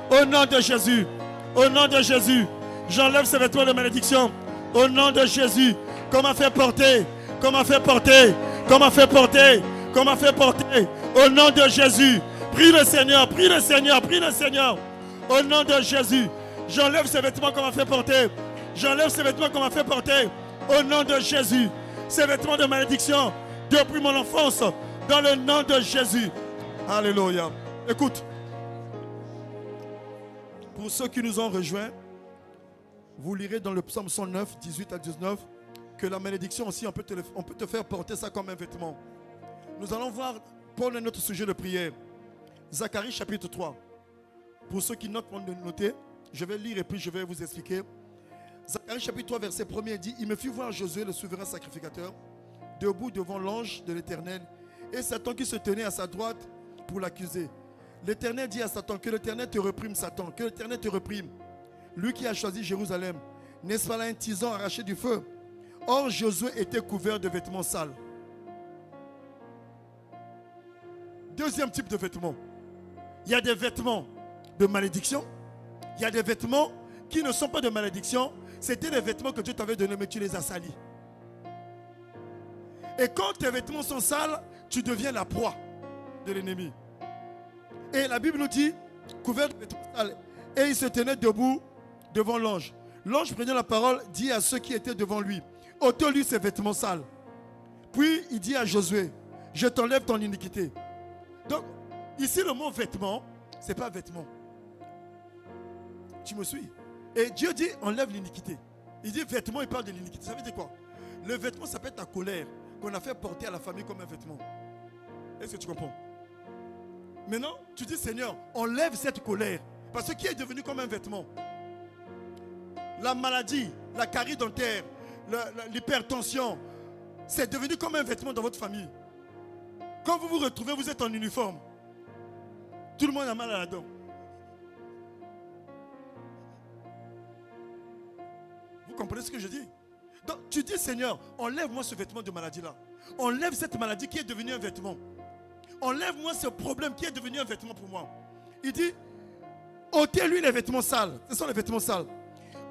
S1: Au nom de Jésus, au nom de Jésus, j'enlève ces vêtements de malédiction. Au nom de Jésus, qu'on m'a fait porter, qu'on m'a fait porter, qu'on m'a fait porter, qu'on m'a fait porter. Au nom de Jésus. Prie le Seigneur, prie le Seigneur, prie le Seigneur. Au nom de Jésus, j'enlève ces vêtements qu'on m'a fait porter. J'enlève ces vêtements qu'on m'a fait porter. Au nom de Jésus, ces vêtements de malédiction depuis mon enfance, dans le nom de Jésus. Alléluia. Écoute, pour ceux qui nous ont rejoints, vous lirez dans le psaume 109, 18 à 19, que la malédiction aussi, on peut te faire porter ça comme un vêtement. Nous allons voir pour notre sujet de prière. Zacharie chapitre 3. Pour ceux qui notent, de noter, je vais lire et puis je vais vous expliquer. Zacharie chapitre 3 verset 1er dit: il me fit voir Josué le souverain sacrificateur debout devant l'ange de l'Éternel et Satan qui se tenait à sa droite pour l'accuser. L'Éternel dit à Satan, que l'Éternel te reprime, Satan, que l'Éternel te reprime. Lui qui a choisi Jérusalem, n'est-ce pas là un tison arraché du feu? Or, Josué était couvert de vêtements sales. Deuxième type de vêtements. Il y a des vêtements de malédiction. Il y a des vêtements qui ne sont pas de malédiction. C'était des vêtements que Dieu t'avait donnés, mais tu les as salis. Et quand tes vêtements sont sales, tu deviens la proie de l'ennemi. Et la Bible nous dit, couvert de vêtements sales, et il se tenait debout devant l'ange. L'ange prenant la parole dit à ceux qui étaient devant lui, ôtez-lui ses vêtements sales. Puis il dit à Josué, je t'enlève ton iniquité. Donc, ici le mot vêtement, ce n'est pas vêtement. Tu me suis? Et Dieu dit, enlève l'iniquité. Il dit vêtement, il parle de l'iniquité. Ça veut dire quoi? Le vêtement, ça peut être ta colère qu'on a fait porter à la famille comme un vêtement. Est-ce que tu comprends? Maintenant, tu dis, Seigneur, enlève cette colère. Parce que qui est devenu comme un vêtement? La maladie, la carie dentaire, l'hypertension, c'est devenu comme un vêtement dans votre famille. Quand vous vous retrouvez, vous êtes en uniforme. Tout le monde a mal à la dent. Vous comprenez ce que je dis? Donc tu dis, Seigneur, enlève-moi ce vêtement de maladie-là. Enlève cette maladie qui est devenue un vêtement. Enlève-moi ce problème qui est devenu un vêtement pour moi. Il dit, ôtez-lui les vêtements sales. Ce sont les vêtements sales.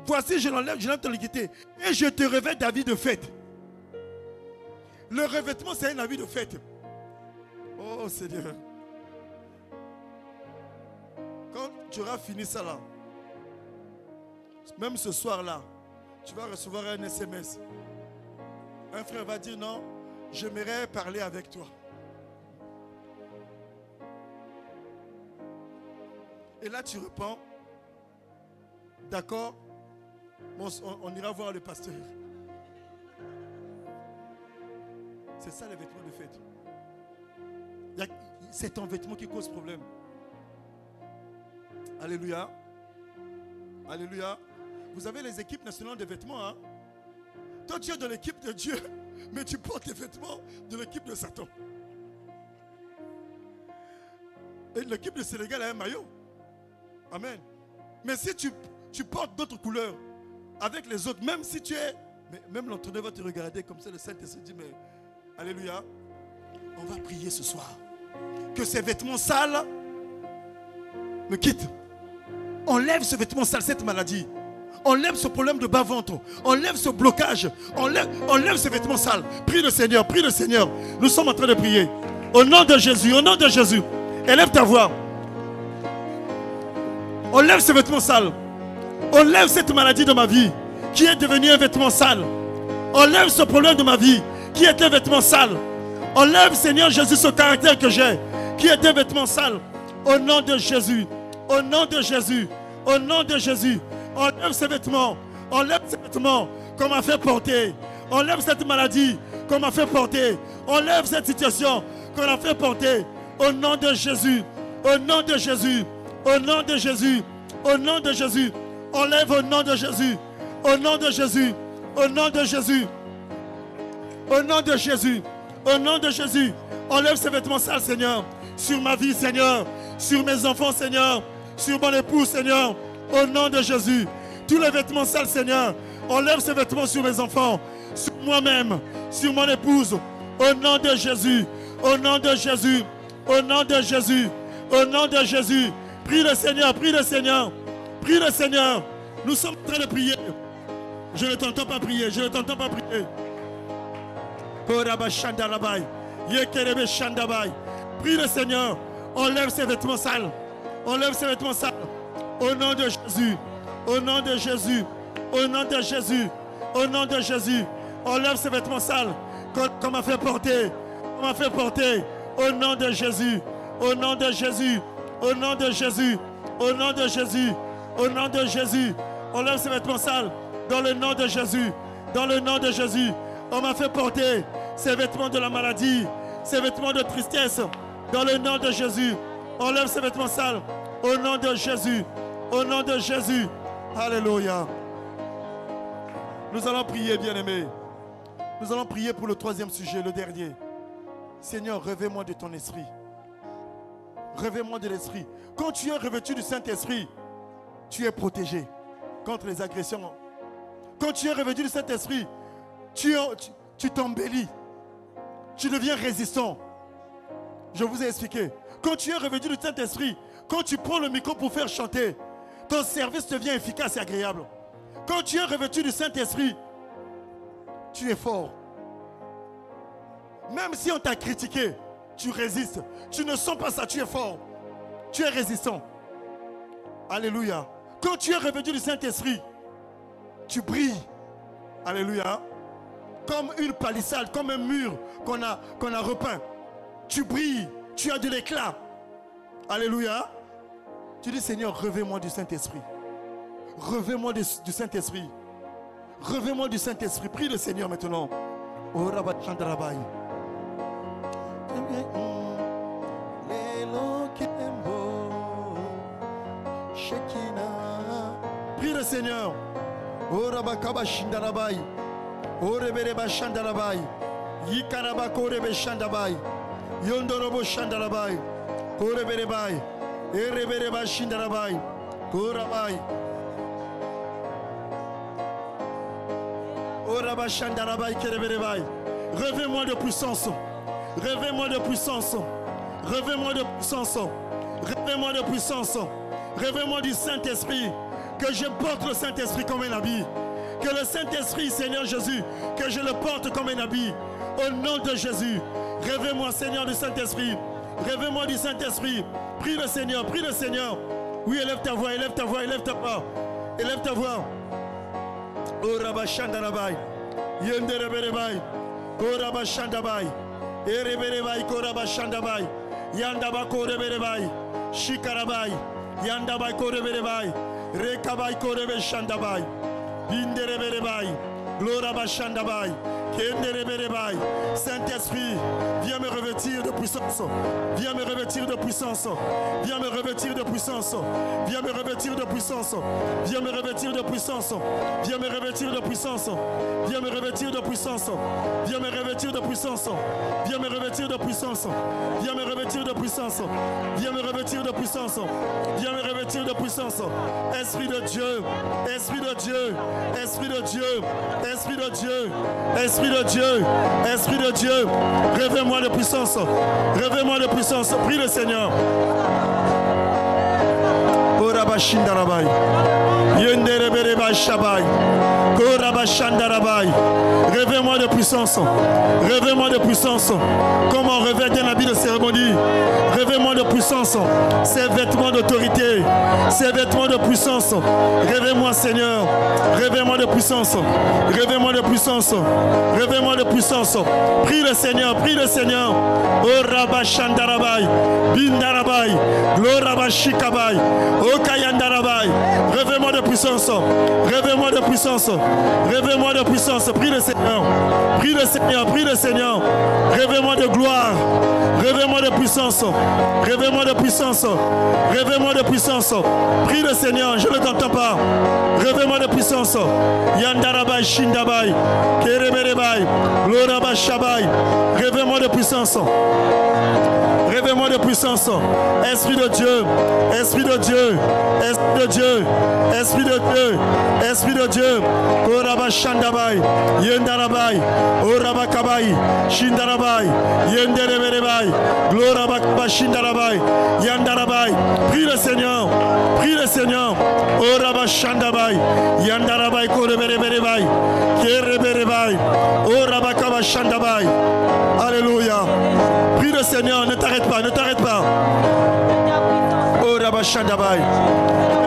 S1: Voici, je l'enlève ton iniquité. Et je te revêt d'habits de fête. Le revêtement, c'est un habit de fête. Oh Seigneur. Quand tu auras fini ça là, même ce soir-là, tu vas recevoir un SMS. Un frère va dire, non, j'aimerais parler avec toi. Et là, tu réponds, d'accord, on ira voir le pasteur. C'est ça les vêtements de fête. C'est ton vêtement qui cause problème. Alléluia. Alléluia. Vous avez les équipes nationales de vêtements. Hein? Toi, tu es de l'équipe de Dieu, mais tu portes les vêtements de l'équipe de Satan. Et l'équipe du Sénégal a un maillot. Amen. Mais si tu portes d'autres couleurs avec les autres, même si tu es... Même l'entraîneur va te regarder comme ça, le Saint-Esprit dit, mais... Alléluia. On va prier ce soir. Que ces vêtements sales me quittent. Enlève ce vêtement sale, cette maladie. Enlève ce problème de bas-ventre. Enlève ce blocage. Enlève ce vêtement sale. Prie le Seigneur, prie le Seigneur. Nous sommes en train de prier. Au nom de Jésus, au nom de Jésus. Élève ta voix. Enlève ce vêtement sale. Enlève cette maladie de ma vie qui est devenue un vêtement sale. Enlève ce problème de ma vie qui est un vêtement sale. Enlève, Seigneur Jésus, ce caractère que j'ai qui est un vêtement sale. Au nom de Jésus. Au nom de Jésus. Au nom de Jésus. Enlève ces vêtements. Enlève ces vêtements qu'on m'a fait porter. Enlève cette maladie qu'on m'a fait porter. Enlève cette situation qu'on a fait porter. Au nom de Jésus. Au nom de Jésus. Au nom de Jésus. Au nom de Jésus. Enlève au nom de Jésus. Au nom de Jésus. Au nom de Jésus. Au nom de Jésus. Au nom de Jésus. Enlève ces vêtements sales, Seigneur. Sur ma vie, Seigneur. Sur mes enfants, Seigneur. Sur mon époux, Seigneur. Au nom de Jésus. Tous les vêtements sales, Seigneur. Enlève ces vêtements sur mes enfants. Sur moi-même. Sur mon épouse. Au nom de Jésus. Au nom de Jésus. Au nom de Jésus. Au nom de Jésus. Prie le Seigneur. Prie le Seigneur. Prie le Seigneur. Nous sommes en train de prier. Je ne t'entends pas prier. Je ne t'entends pas prier. Prie le Seigneur. Enlève ces vêtements sales. Enlève ces vêtements sales. Au nom de Jésus. Au nom de Jésus. Au nom de Jésus. Au nom de Jésus. Enlève ces vêtements sales qu'on m'a fait porter. On m'a fait porter. Au nom de Jésus. Au nom de Jésus. Au nom de Jésus. Au nom de Jésus. Au nom de Jésus. Enlève ces vêtements sales. Dans le nom de Jésus. Dans le nom de Jésus. On m'a fait porter ces vêtements de la maladie. Ces vêtements de tristesse. Dans le nom de Jésus. Enlève ces vêtements sales. Au nom de Jésus. Au nom de Jésus. Alléluia. Nous allons prier, bien-aimés. Nous allons prier pour le troisième sujet, le dernier. Seigneur, revêt-moi de ton esprit. Revêt-moi de l'Esprit. Quand tu es revêtu du Saint-Esprit, tu es protégé contre les agressions. Quand tu es revêtu du Saint-Esprit, tu t'embellis. Tu deviens résistant. Je vous ai expliqué. Quand tu es revêtu du Saint-Esprit, quand tu prends le micro pour faire chanter, ton service devient efficace et agréable. Quand tu es revêtu du Saint-Esprit, tu es fort. Même si on t'a critiqué, tu résistes. Tu ne sens pas ça, tu es fort. Tu es résistant. Alléluia. Quand tu es revêtu du Saint-Esprit, tu brilles. Alléluia. Comme une palissade, comme un mur qu'on a repeint. Tu brilles, tu as de l'éclat. Alléluia. Tu dis, Seigneur, revêt-moi du Saint-Esprit. Revêt-moi du Saint-Esprit. Revêt-moi du Saint-Esprit. Prie le Seigneur maintenant. Oh, Rabba Chandarabai. Prie le Seigneur. Oh, Rabba Kaba Shindarabai. Oh, Rebereba Shandarabai. Yikaraba Korebe Shandabai. Yondorobo Shandarabai. Koreberebai. Erebereba Shindarabai. Korabai. Oraba Shandarabai Kereberebai. Revêt-moi de puissance. Revêt-moi de puissance. Revêt-moi de puissance. Revêt-moi de puissance. Revêt-moi du Saint-Esprit. Que je porte le Saint-Esprit comme un habit. Que le Saint-Esprit, Seigneur Jésus, que je le porte comme un habit. Au nom de Jésus. Revêt-moi, Seigneur, du Saint-Esprit. Revêt-moi du Saint-Esprit. Prie le Seigneur, prie le Seigneur. Oui, élève ta voix, élève ta voix, élève ta voix. Élève ta voix. Oh Rabba Shandarabai. Yendereberebai. Koraba Shandabai. Ereberebai Koraba Shandabai. Yandaba Koreberebai. Shikarabai. Yandabai Koreberebai. Rekabai Korebe Shandabai. Bindereberebai. Gloraba Shandabai. Kendereberebai. Saint-Esprit, viens me revêtir de puissance. Viens me revêtir de puissance. Viens me revêtir de puissance. Viens me revêtir de puissance. Viens me revêtir de puissance. Viens me revêtir de puissance. Viens me revêtir de puissance. Viens me revêtir de puissance. Viens me revêtir de puissance. Viens me revêtir de puissance. Viens me revêtir de puissance. Viens me revêtir de puissance. Esprit de Dieu. Esprit de Dieu. Esprit de Dieu. Esprit de Dieu. Esprit de Dieu, Esprit de Dieu, revêt-moi de puissance, revêt-moi de puissance, prie le Seigneur. Orabashindarabai, Yendereberebai Shabai, Korabashandarabai, revêt-moi de puissance, revêt-moi de puissance, comme on revêt d'un habit de cérémonie, revêt-moi de puissance, ces vêtements d'autorité, ces vêtements de puissance, revêt-moi Seigneur, revêt-moi de puissance, revêt-moi de puissance, revêt-moi de puissance, prie le Seigneur, Orabashandarabai, Bindarabai, Glorabashikabai, Okayandarabai, revêt-moi de puissance, revêt-moi de puissance, revêt-moi de puissance, prie le Seigneur, prie le Seigneur, prie le Seigneur, revêt-moi de gloire, revêt-moi de puissance, revêt-moi de puissance, revêt-moi de puissance, prie le Seigneur, je ne t'entends pas, revêt-moi de puissance, Yandarabai Shindabai, Kereberebai, Lorabashabai, revêt-moi de puissance. Revêt-moi de puissance. Esprit de Dieu. Esprit de Dieu. Esprit de Dieu. Esprit de Dieu. Esprit de Dieu. Oraba Shandabai. Yendarabai. Oraba Kabai. Shindarabai. Yendereberebai. Gloraba Kaba Shindarabai. Yandarabai. Prie le Seigneur. Prie le Seigneur. Oraba Shandabai. Yandarabai Korebereberebai. Kereberebai. Oraba Kaba Shandabai. Alléluia. Prie le Seigneur, ne t'arrête pas, ne t'arrête pas. Oh Rabba Shandabai.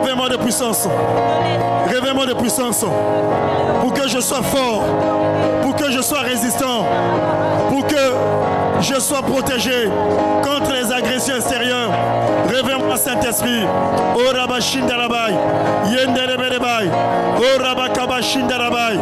S1: Réveille-moi de puissance. Réveille-moi de puissance. Pour que je sois fort. Pour que je sois résistant. Pour que je sois protégé contre les agressions extérieures. Réveille-moi Saint-Esprit. Oh Rabba Shindarabai. Yendereberebai. Oh Rabba Kaba Shindarabai.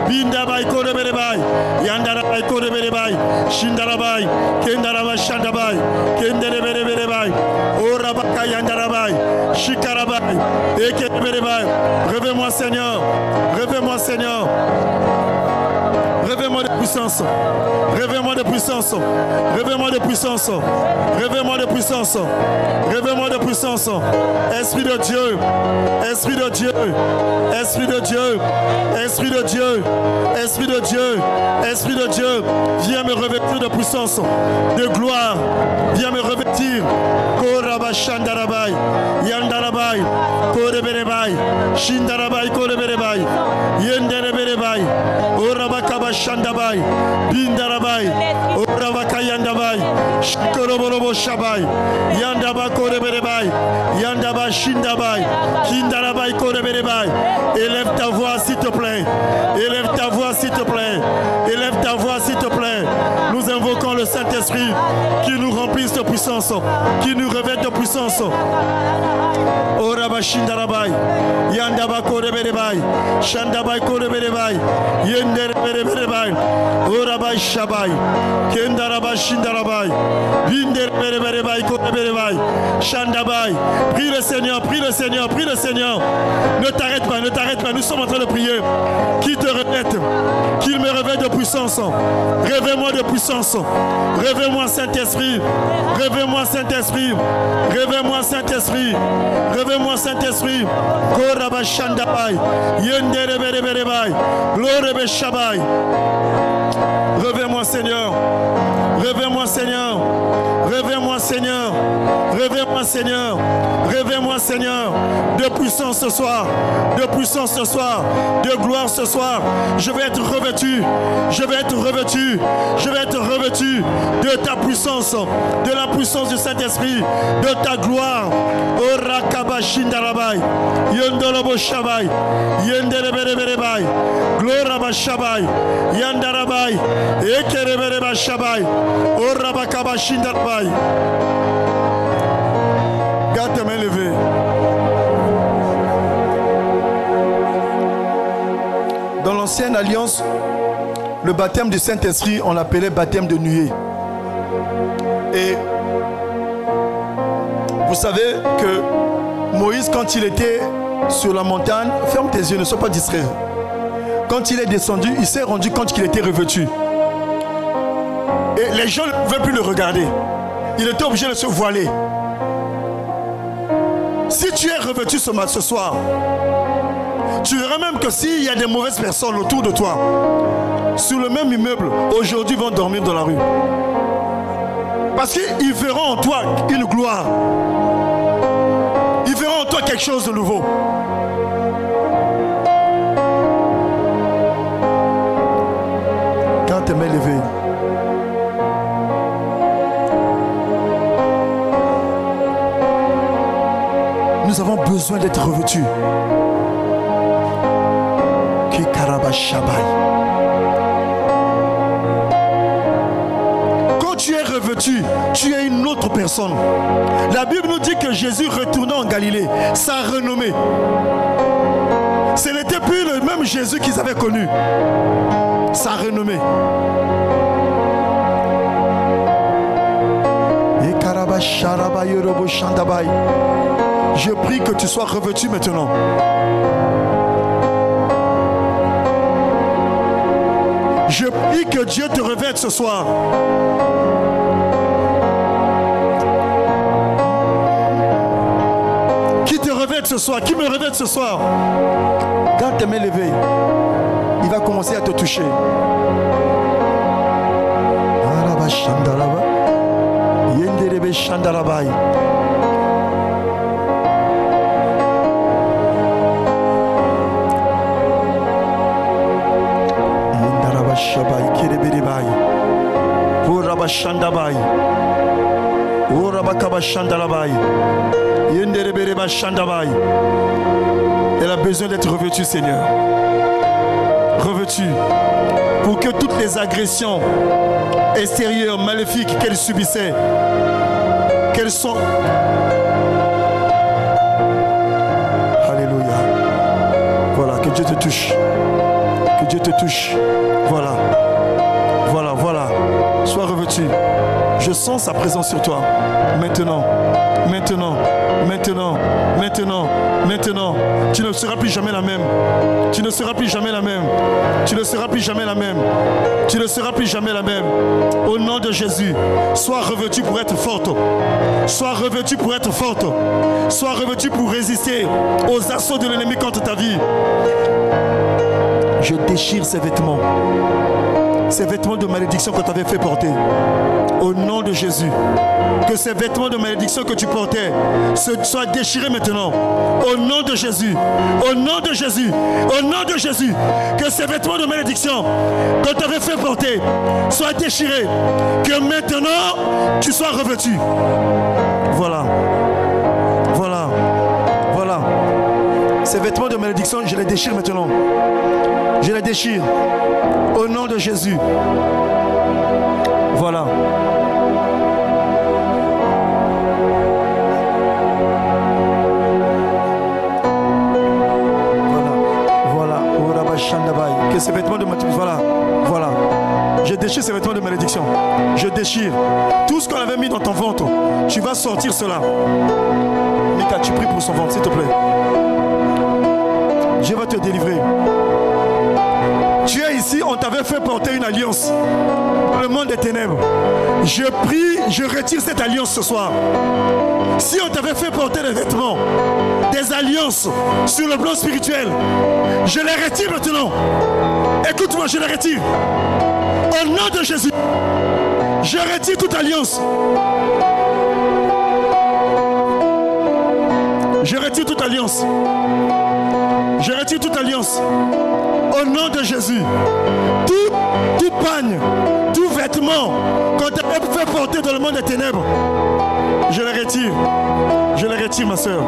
S1: Bindabai Koreberebai. Yandarabai Koreberebai. Shindarabai. Kendarabai Shandabai. Kendereberebai. Oh Rabba Kayandarabai. Shikarabai. Ekeberebai. Réveille-moi Seigneur. Réveille-moi Seigneur. Réveille-moi de puissance. Réveille-moi de puissance. puissance. Révèle-moi de puissance. Révèle-moi de puissance. Révèle-moi de puissance. Esprit de Dieu. Esprit de Dieu. Esprit de Dieu. Esprit de Dieu. Esprit de Dieu. Esprit de Dieu. Viens me revêtir de puissance, de gloire. Viens me revêtir. Korabashandarabai. Yandarabai. Koreberebai. Shindarabai. Koreberebai. Yendereberebai. Orabakabashandabai. Bindarabai. Orabakayandabai. Shikoroborobo Shabai. Yandaba Koreberebai. Yandaba Shindabai. Kindarabai Koreberebai. Élève ta voix s'il te plaît. Élève ta voix s'il te plaît. Élève ta voix s'il te plaît. Nous invoquons le Saint-Esprit qui nous remplisse de puissance, qui nous revête de puissance. Oraba Shindarabai. Yandaba Koreberebai. Shandabai Koreberebai. Yendereberebai. Oraba Shabai. Kendarabai Shindarabai. Bindereberebai Koreberebai. Shandabai. Prie le Seigneur, prie le Seigneur, prie le Seigneur. Ne t'arrête pas, ne t'arrête pas. Nous sommes en train de prier. Qui te revête, qu'il me revête de puissance. Réveille-moi de puissance. Réveille-moi Saint-Esprit. Réveille-moi Saint-Esprit. Réveille-moi Saint-Esprit. Réveille-moi Saint-Esprit. Koraba Shandabai. Yendereberebai. Glorebe Shabai. Réveille-moi Seigneur. Réveille-moi Seigneur. Réveille-moi Seigneur. Réveille-moi Seigneur. Réveille-moi Seigneur. De puissance ce soir. De puissance ce soir. De gloire ce soir. Je vais être revêtu. Je vais être revêtu. Je vais être revêtu de ta puissance. De la puissance du Saint-Esprit. De ta gloire. Orakabashindarabai. Yondolobo Shabai. Yendereberebai. Gloraba Shabai. Yandarabai. Ekerebereba Shabai. Orabakabashindarabai. Garde tes mains levées. Dans l'ancienne alliance, le baptême du Saint-Esprit, on l'appelait baptême de nuée. Et vous savez que Moïse, quand il était sur la montagne, ferme tes yeux, ne sois pas distrait. Quand il est descendu, il s'est rendu compte qu'il était revêtu. Et les gens ne pouvaient plus le regarder. Il était obligé de se voiler. Si tu es revêtu ce soir, tu verras même que s'il y a des mauvaises personnes autour de toi, sur le même immeuble, aujourd'hui vont dormir dans la rue. Parce qu'ils verront en toi une gloire. Ils verront en toi quelque chose de nouveau. Quand tes mains levées. Nous avons besoin d'être revêtus. Quand tu es revêtu, tu es une autre personne. La Bible nous dit que Jésus retournant en Galilée, sa renommée. Ce n'était plus le même Jésus qu'ils avaient connu. Sa renommée. Je prie que tu sois revêtu maintenant. Je prie que Dieu te revête ce soir. Qui te revête ce soir? Qui me revête ce soir? Garde tes mains levées. Il va commencer à te toucher. Shabai Kirebiribai Uraba Shandabai Uraba Kabashandarabai Yenderebereba Shandabai. Elle a besoin d'être revêtue, Seigneur. Revêtue pour que toutes les agressions extérieures, maléfiques qu'elle subissait, qu'elles sont. Alléluia. Voilà, que Dieu te touche. Que Dieu te touche. Voilà. Voilà, voilà. Sois revêtu. Je sens sa présence sur toi. Maintenant, maintenant, maintenant, maintenant, maintenant. Tu ne seras plus jamais la même. Tu ne seras plus jamais la même. Tu ne seras plus jamais la même. Tu ne seras plus jamais la même. Au nom de Jésus, sois revêtu pour être forte. Sois revêtu pour être forte. Sois revêtu pour résister aux assauts de l'ennemi contre ta vie. Je déchire ces vêtements de malédiction que tu avais fait porter. Au nom de Jésus, que ces vêtements de malédiction que tu portais soient déchirés maintenant. Au nom de Jésus, au nom de Jésus, au nom de Jésus, que ces vêtements de malédiction que tu avais fait porter soient déchirés. Que maintenant, tu sois revêtu. Voilà. Voilà. Voilà. Ces vêtements de malédiction, je les déchire maintenant. Je les déchire. Au nom de Jésus. Voilà. Que ces vêtements de malédiction, voilà. Je déchire ces vêtements de malédiction. Je déchire tout ce qu'on avait mis dans ton ventre. Tu vas sortir cela. Mika, tu pries pour son ventre, s'il te plaît. Dieu va te délivrer. Tu es ici, on t'avait fait porter une alliance dans le monde des ténèbres. Je prie, je retire cette alliance ce soir. Si on t'avait fait porter des vêtements, des alliances sur le plan spirituel, je les retire maintenant. Écoute-moi, je les retire. Au nom de Jésus, je retire toute alliance. Je retire toute alliance. Je retire toute alliance. Au nom de Jésus, tout pagne, tout vêtement qu'on t'a fait porter dans le monde des ténèbres, je les retire. Je les retire, ma soeur.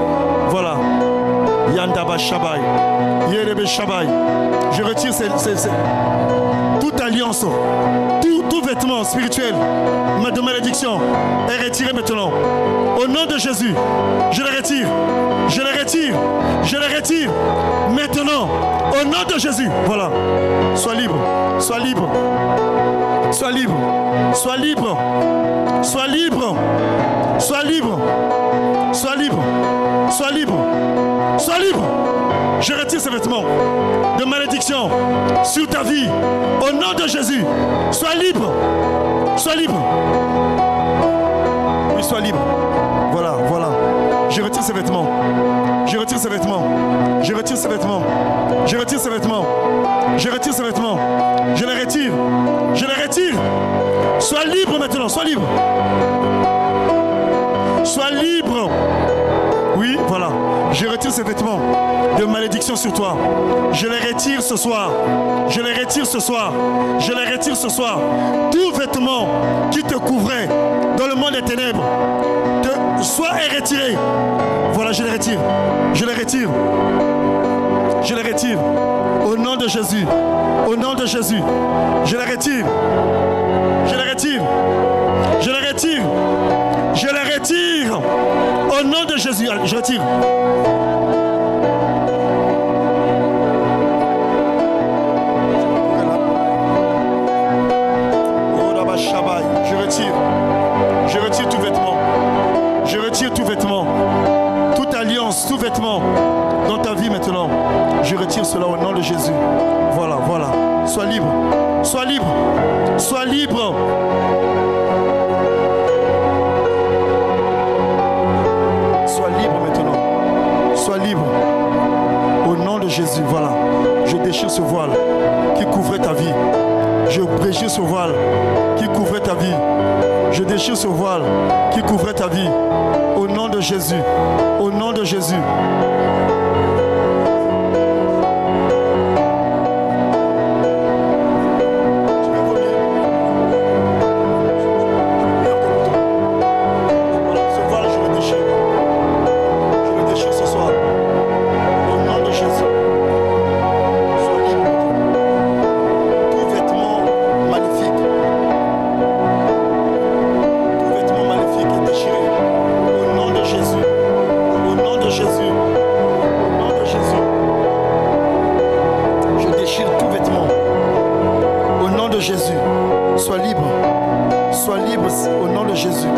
S1: Voilà. Yandaba Shabai. Yerebe Shabai. Je retire toute alliance, tout vêtement spirituel de malédiction est retiré maintenant. Au nom de Jésus, je les retire. Je les retire. Je les retire. Maintenant, au nom de Jésus. Voilà. Sois libre. Sois libre. Sois libre. Sois libre. Sois libre. Sois libre. Sois libre. Sois libre. Sois libre. Je retire ces vêtements de malédiction sur ta vie. Au nom de Jésus. Sois libre. Sois libre. Oui, sois libre. Voilà, voilà. Je retire ces vêtements. Je retire ces vêtements. Je retire ces vêtements. Je retire ces vêtements. Je retire ces vêtements. Je les retire. Je les retire. Sois libre maintenant. Sois libre. Sois libre. Oui, voilà. Je retire ces vêtements de malédiction sur toi. Je les retire ce soir. Je les retire ce soir. Je les retire ce soir. Tout vêtement qui te couvrait dans le monde des ténèbres, soit retiré. Voilà, je les retire. Je les retire. Je les retire. Au nom de Jésus. Au nom de Jésus. Je les retire. Je les retire. Je les retire. Je les retire. Au nom de Jésus. Allez, je retire. Je retire. Je retire tout vêtement. Je retire tout vêtement. Toute alliance, tout vêtement dans ta vie maintenant. Je retire cela au nom de Jésus. Voilà, voilà. Sois libre. Sois libre. Sois libre. Sois libre maintenant. Sois libre. Au nom de Jésus, voilà. Je déchire ce voile qui couvrait ta vie. Je déchire ce voile qui couvrait ta vie. Je déchire ce voile qui couvrait ta vie. Au nom de Jésus. Au nom de Jésus. Au Sois libre au nom de Jésus.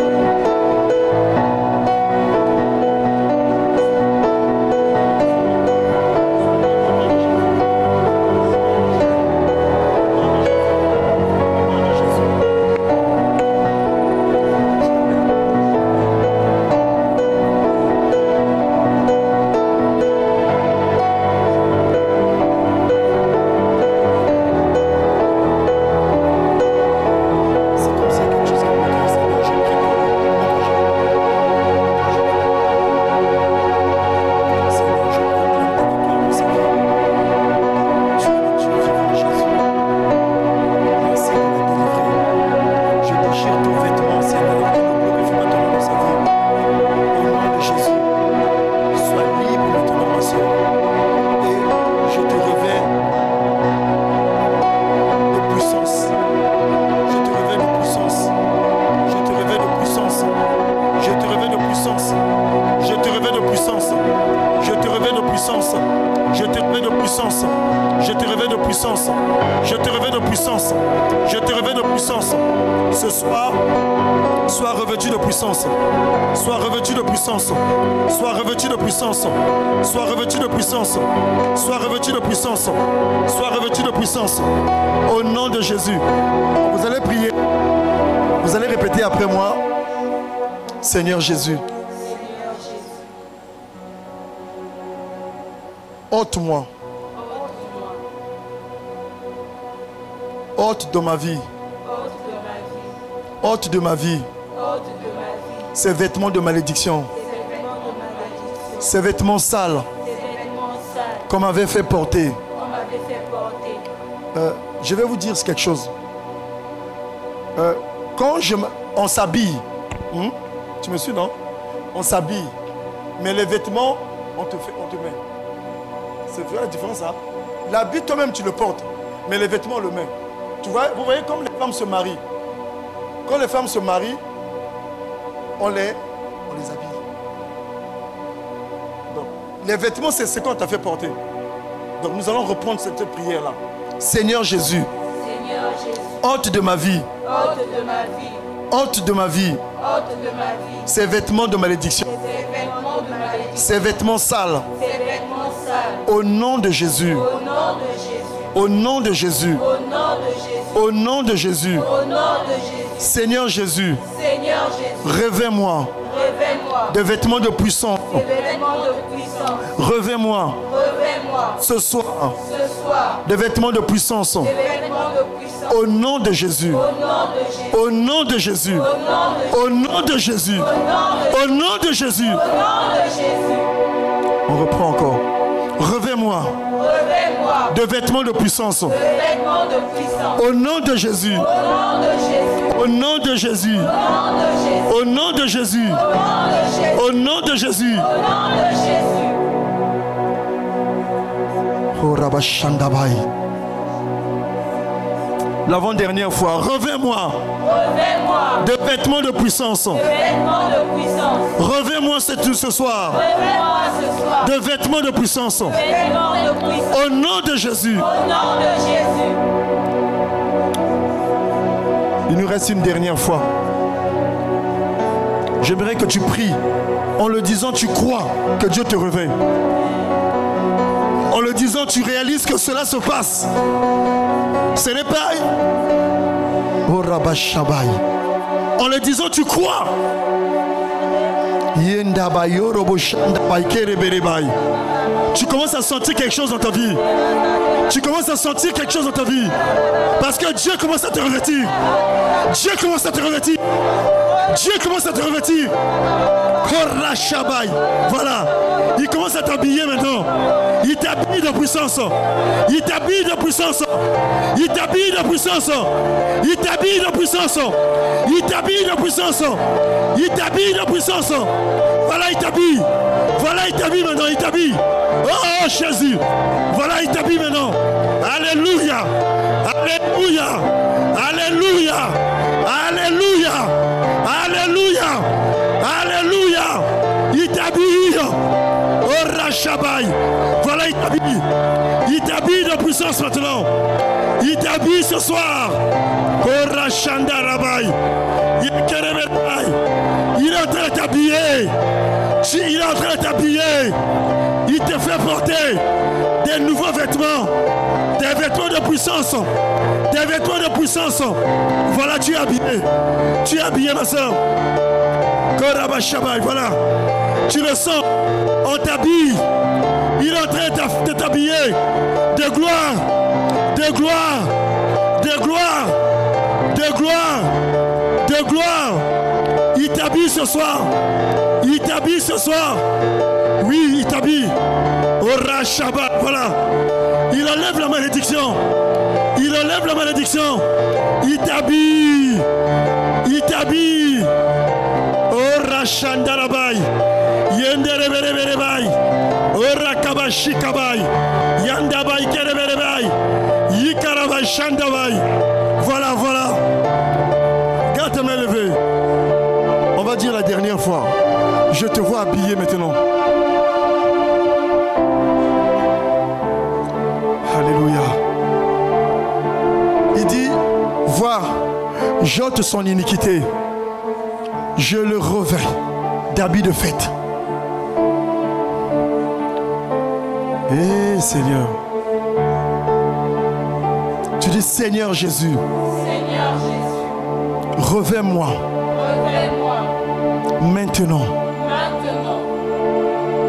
S1: Au nom de Jésus. Vous allez prier. Vous allez répéter après moi. Seigneur Jésus. Ôte-moi. Ôte de ma vie. Ôte de ma vie. Ces vêtements de malédiction. Ces vêtements sales. Qu'on m'avait fait porter. Je vais vous dire quelque chose. Quand on s'habille, tu me suis, non? On s'habille, mais les vêtements, on te met. C'est vrai la différence, hein? L'habit, toi-même, tu le portes, mais les vêtements, on le met. Tu vois, vous voyez comme les femmes se marient. Quand les femmes se marient, on les habille. Donc, les vêtements, c'est ce qu'on t'a fait porter. Donc, nous allons reprendre cette prière-là. Seigneur Jésus, ôte de ma vie, ôte de ma vie, ces vêtements de malédiction, ces vêtements sales, au nom de Jésus, au nom de Jésus, au nom de Jésus, Seigneur Jésus, revêt-moi de vêtements de puissance, revêt-moi ce soir de vêtements de puissance, au nom de Jésus, au nom de Jésus, au nom de Jésus, au nom de Jésus. On reprend encore. Revêt-moi de vêtements de puissance, au nom de Jésus, au nom de Jésus, au nom de Jésus, au nom de Jésus. L'avant-dernière fois, revêt-moi de vêtements de puissance. Revêt-moi ce soir de vêtements de puissance. Au nom de Jésus. Il nous reste une dernière fois. J'aimerais que tu pries en le disant tu crois que Dieu te revêt. En le disant tu réalises que cela se passe. Ce n'est pas... En le disant tu crois. Tu commences à sentir quelque chose dans ta vie. Tu commences à sentir quelque chose dans ta vie. Parce que Dieu commence à te revêtir. Dieu commence à te revêtir. Dieu commence à te revêtir. Voilà. Il commence à t'habiller maintenant. Il t'habille de puissance. Il t'habille de puissance. Il t'habille de puissance. Il t'habille de puissance. Il t'habille de puissance. Il t'habille de puissance. Voilà, il t'habille. Voilà, il t'habille maintenant. Il t'habille. Oh Jésus. Voilà, il t'habille maintenant. Alléluia. Alléluia. Alléluia. Alléluia. Alléluia. Alléluia. Il t'habille. Oh Rachabaï. Voilà, il t'habille. Il t'habille de puissance maintenant. Il t'habille ce soir. Oh Rachanda Rabaï. Il est en train de t'habiller. Il est en train de t'habiller. Il te fait porter des nouveaux vêtements. Des vêtements de puissance. Des vêtements de puissance. Voilà, tu es habillé. Tu es habillé, ma soeur. Voilà. Tu le sens. On t'habille. Il est en train de t'habiller. De gloire. De gloire. De gloire. De gloire. De gloire. Il t'habille ce soir. Il t'habille ce soir. Oui, il t'habille. Ora Shabbat. Voilà. Il enlève la malédiction. Il enlève la malédiction. Il t'habille. Il t'habille. Ora Shandarabai. Yenderebereberebai. Ora Kabashikabai. Yandabai Kereberebai. Yikarabai Shandabai. Voilà, voilà. Garde ta main levée. On va dire la dernière fois. Je te vois habillé maintenant. Alléluia. Il dit, vois, j'ôte son iniquité. Je le revêt d'habits de fête. Eh Seigneur. Tu dis Seigneur Jésus.
S2: Seigneur Jésus.
S1: Revêt-moi.
S2: Revêt-moi.
S1: Maintenant.
S2: Maintenant.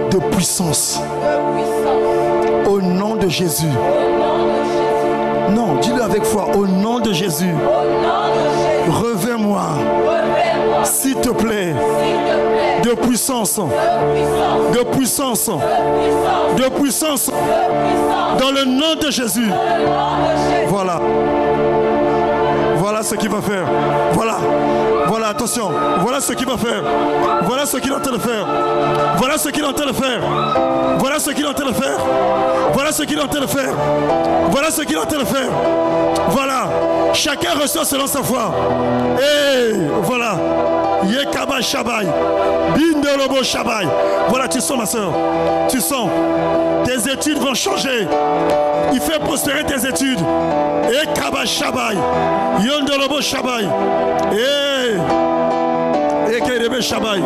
S1: De puissance.
S2: De puissance.
S1: Au nom de Jésus.
S2: Au nom de Jésus.
S1: Non, dis-le avec foi. Au nom de Jésus.
S2: Au nom de Jésus.
S1: Revêt-moi.
S2: Revêt-moi.
S1: S'il te plaît.
S2: S'il te plaît.
S1: De puissance.
S2: De puissance.
S1: De puissance.
S2: De puissance.
S1: De puissance.
S2: De puissance.
S1: Dans le nom de Jésus.
S2: Dans le nom de Jésus.
S1: Voilà. Voilà ce qu'il va faire. Voilà. Voilà, attention. Voilà ce qu'il va faire. Voilà ce qu'il est en train de faire. Voilà ce qu'il est en train de faire. Voilà ce qu'il est en train de faire. Voilà ce qu'il est en train de faire. Voilà ce qu'il est en train de faire. Voilà. Chacun reçoit selon sa foi. Et voilà. Yekaba Shabai. Bindolobo Shabai. Voilà, tu sens ma soeur. Tu sens. Tes études vont changer. Il fait prospérer tes études. Ekaba Shabai. Yondolobo Shabai. Et Ekerebe Shabai.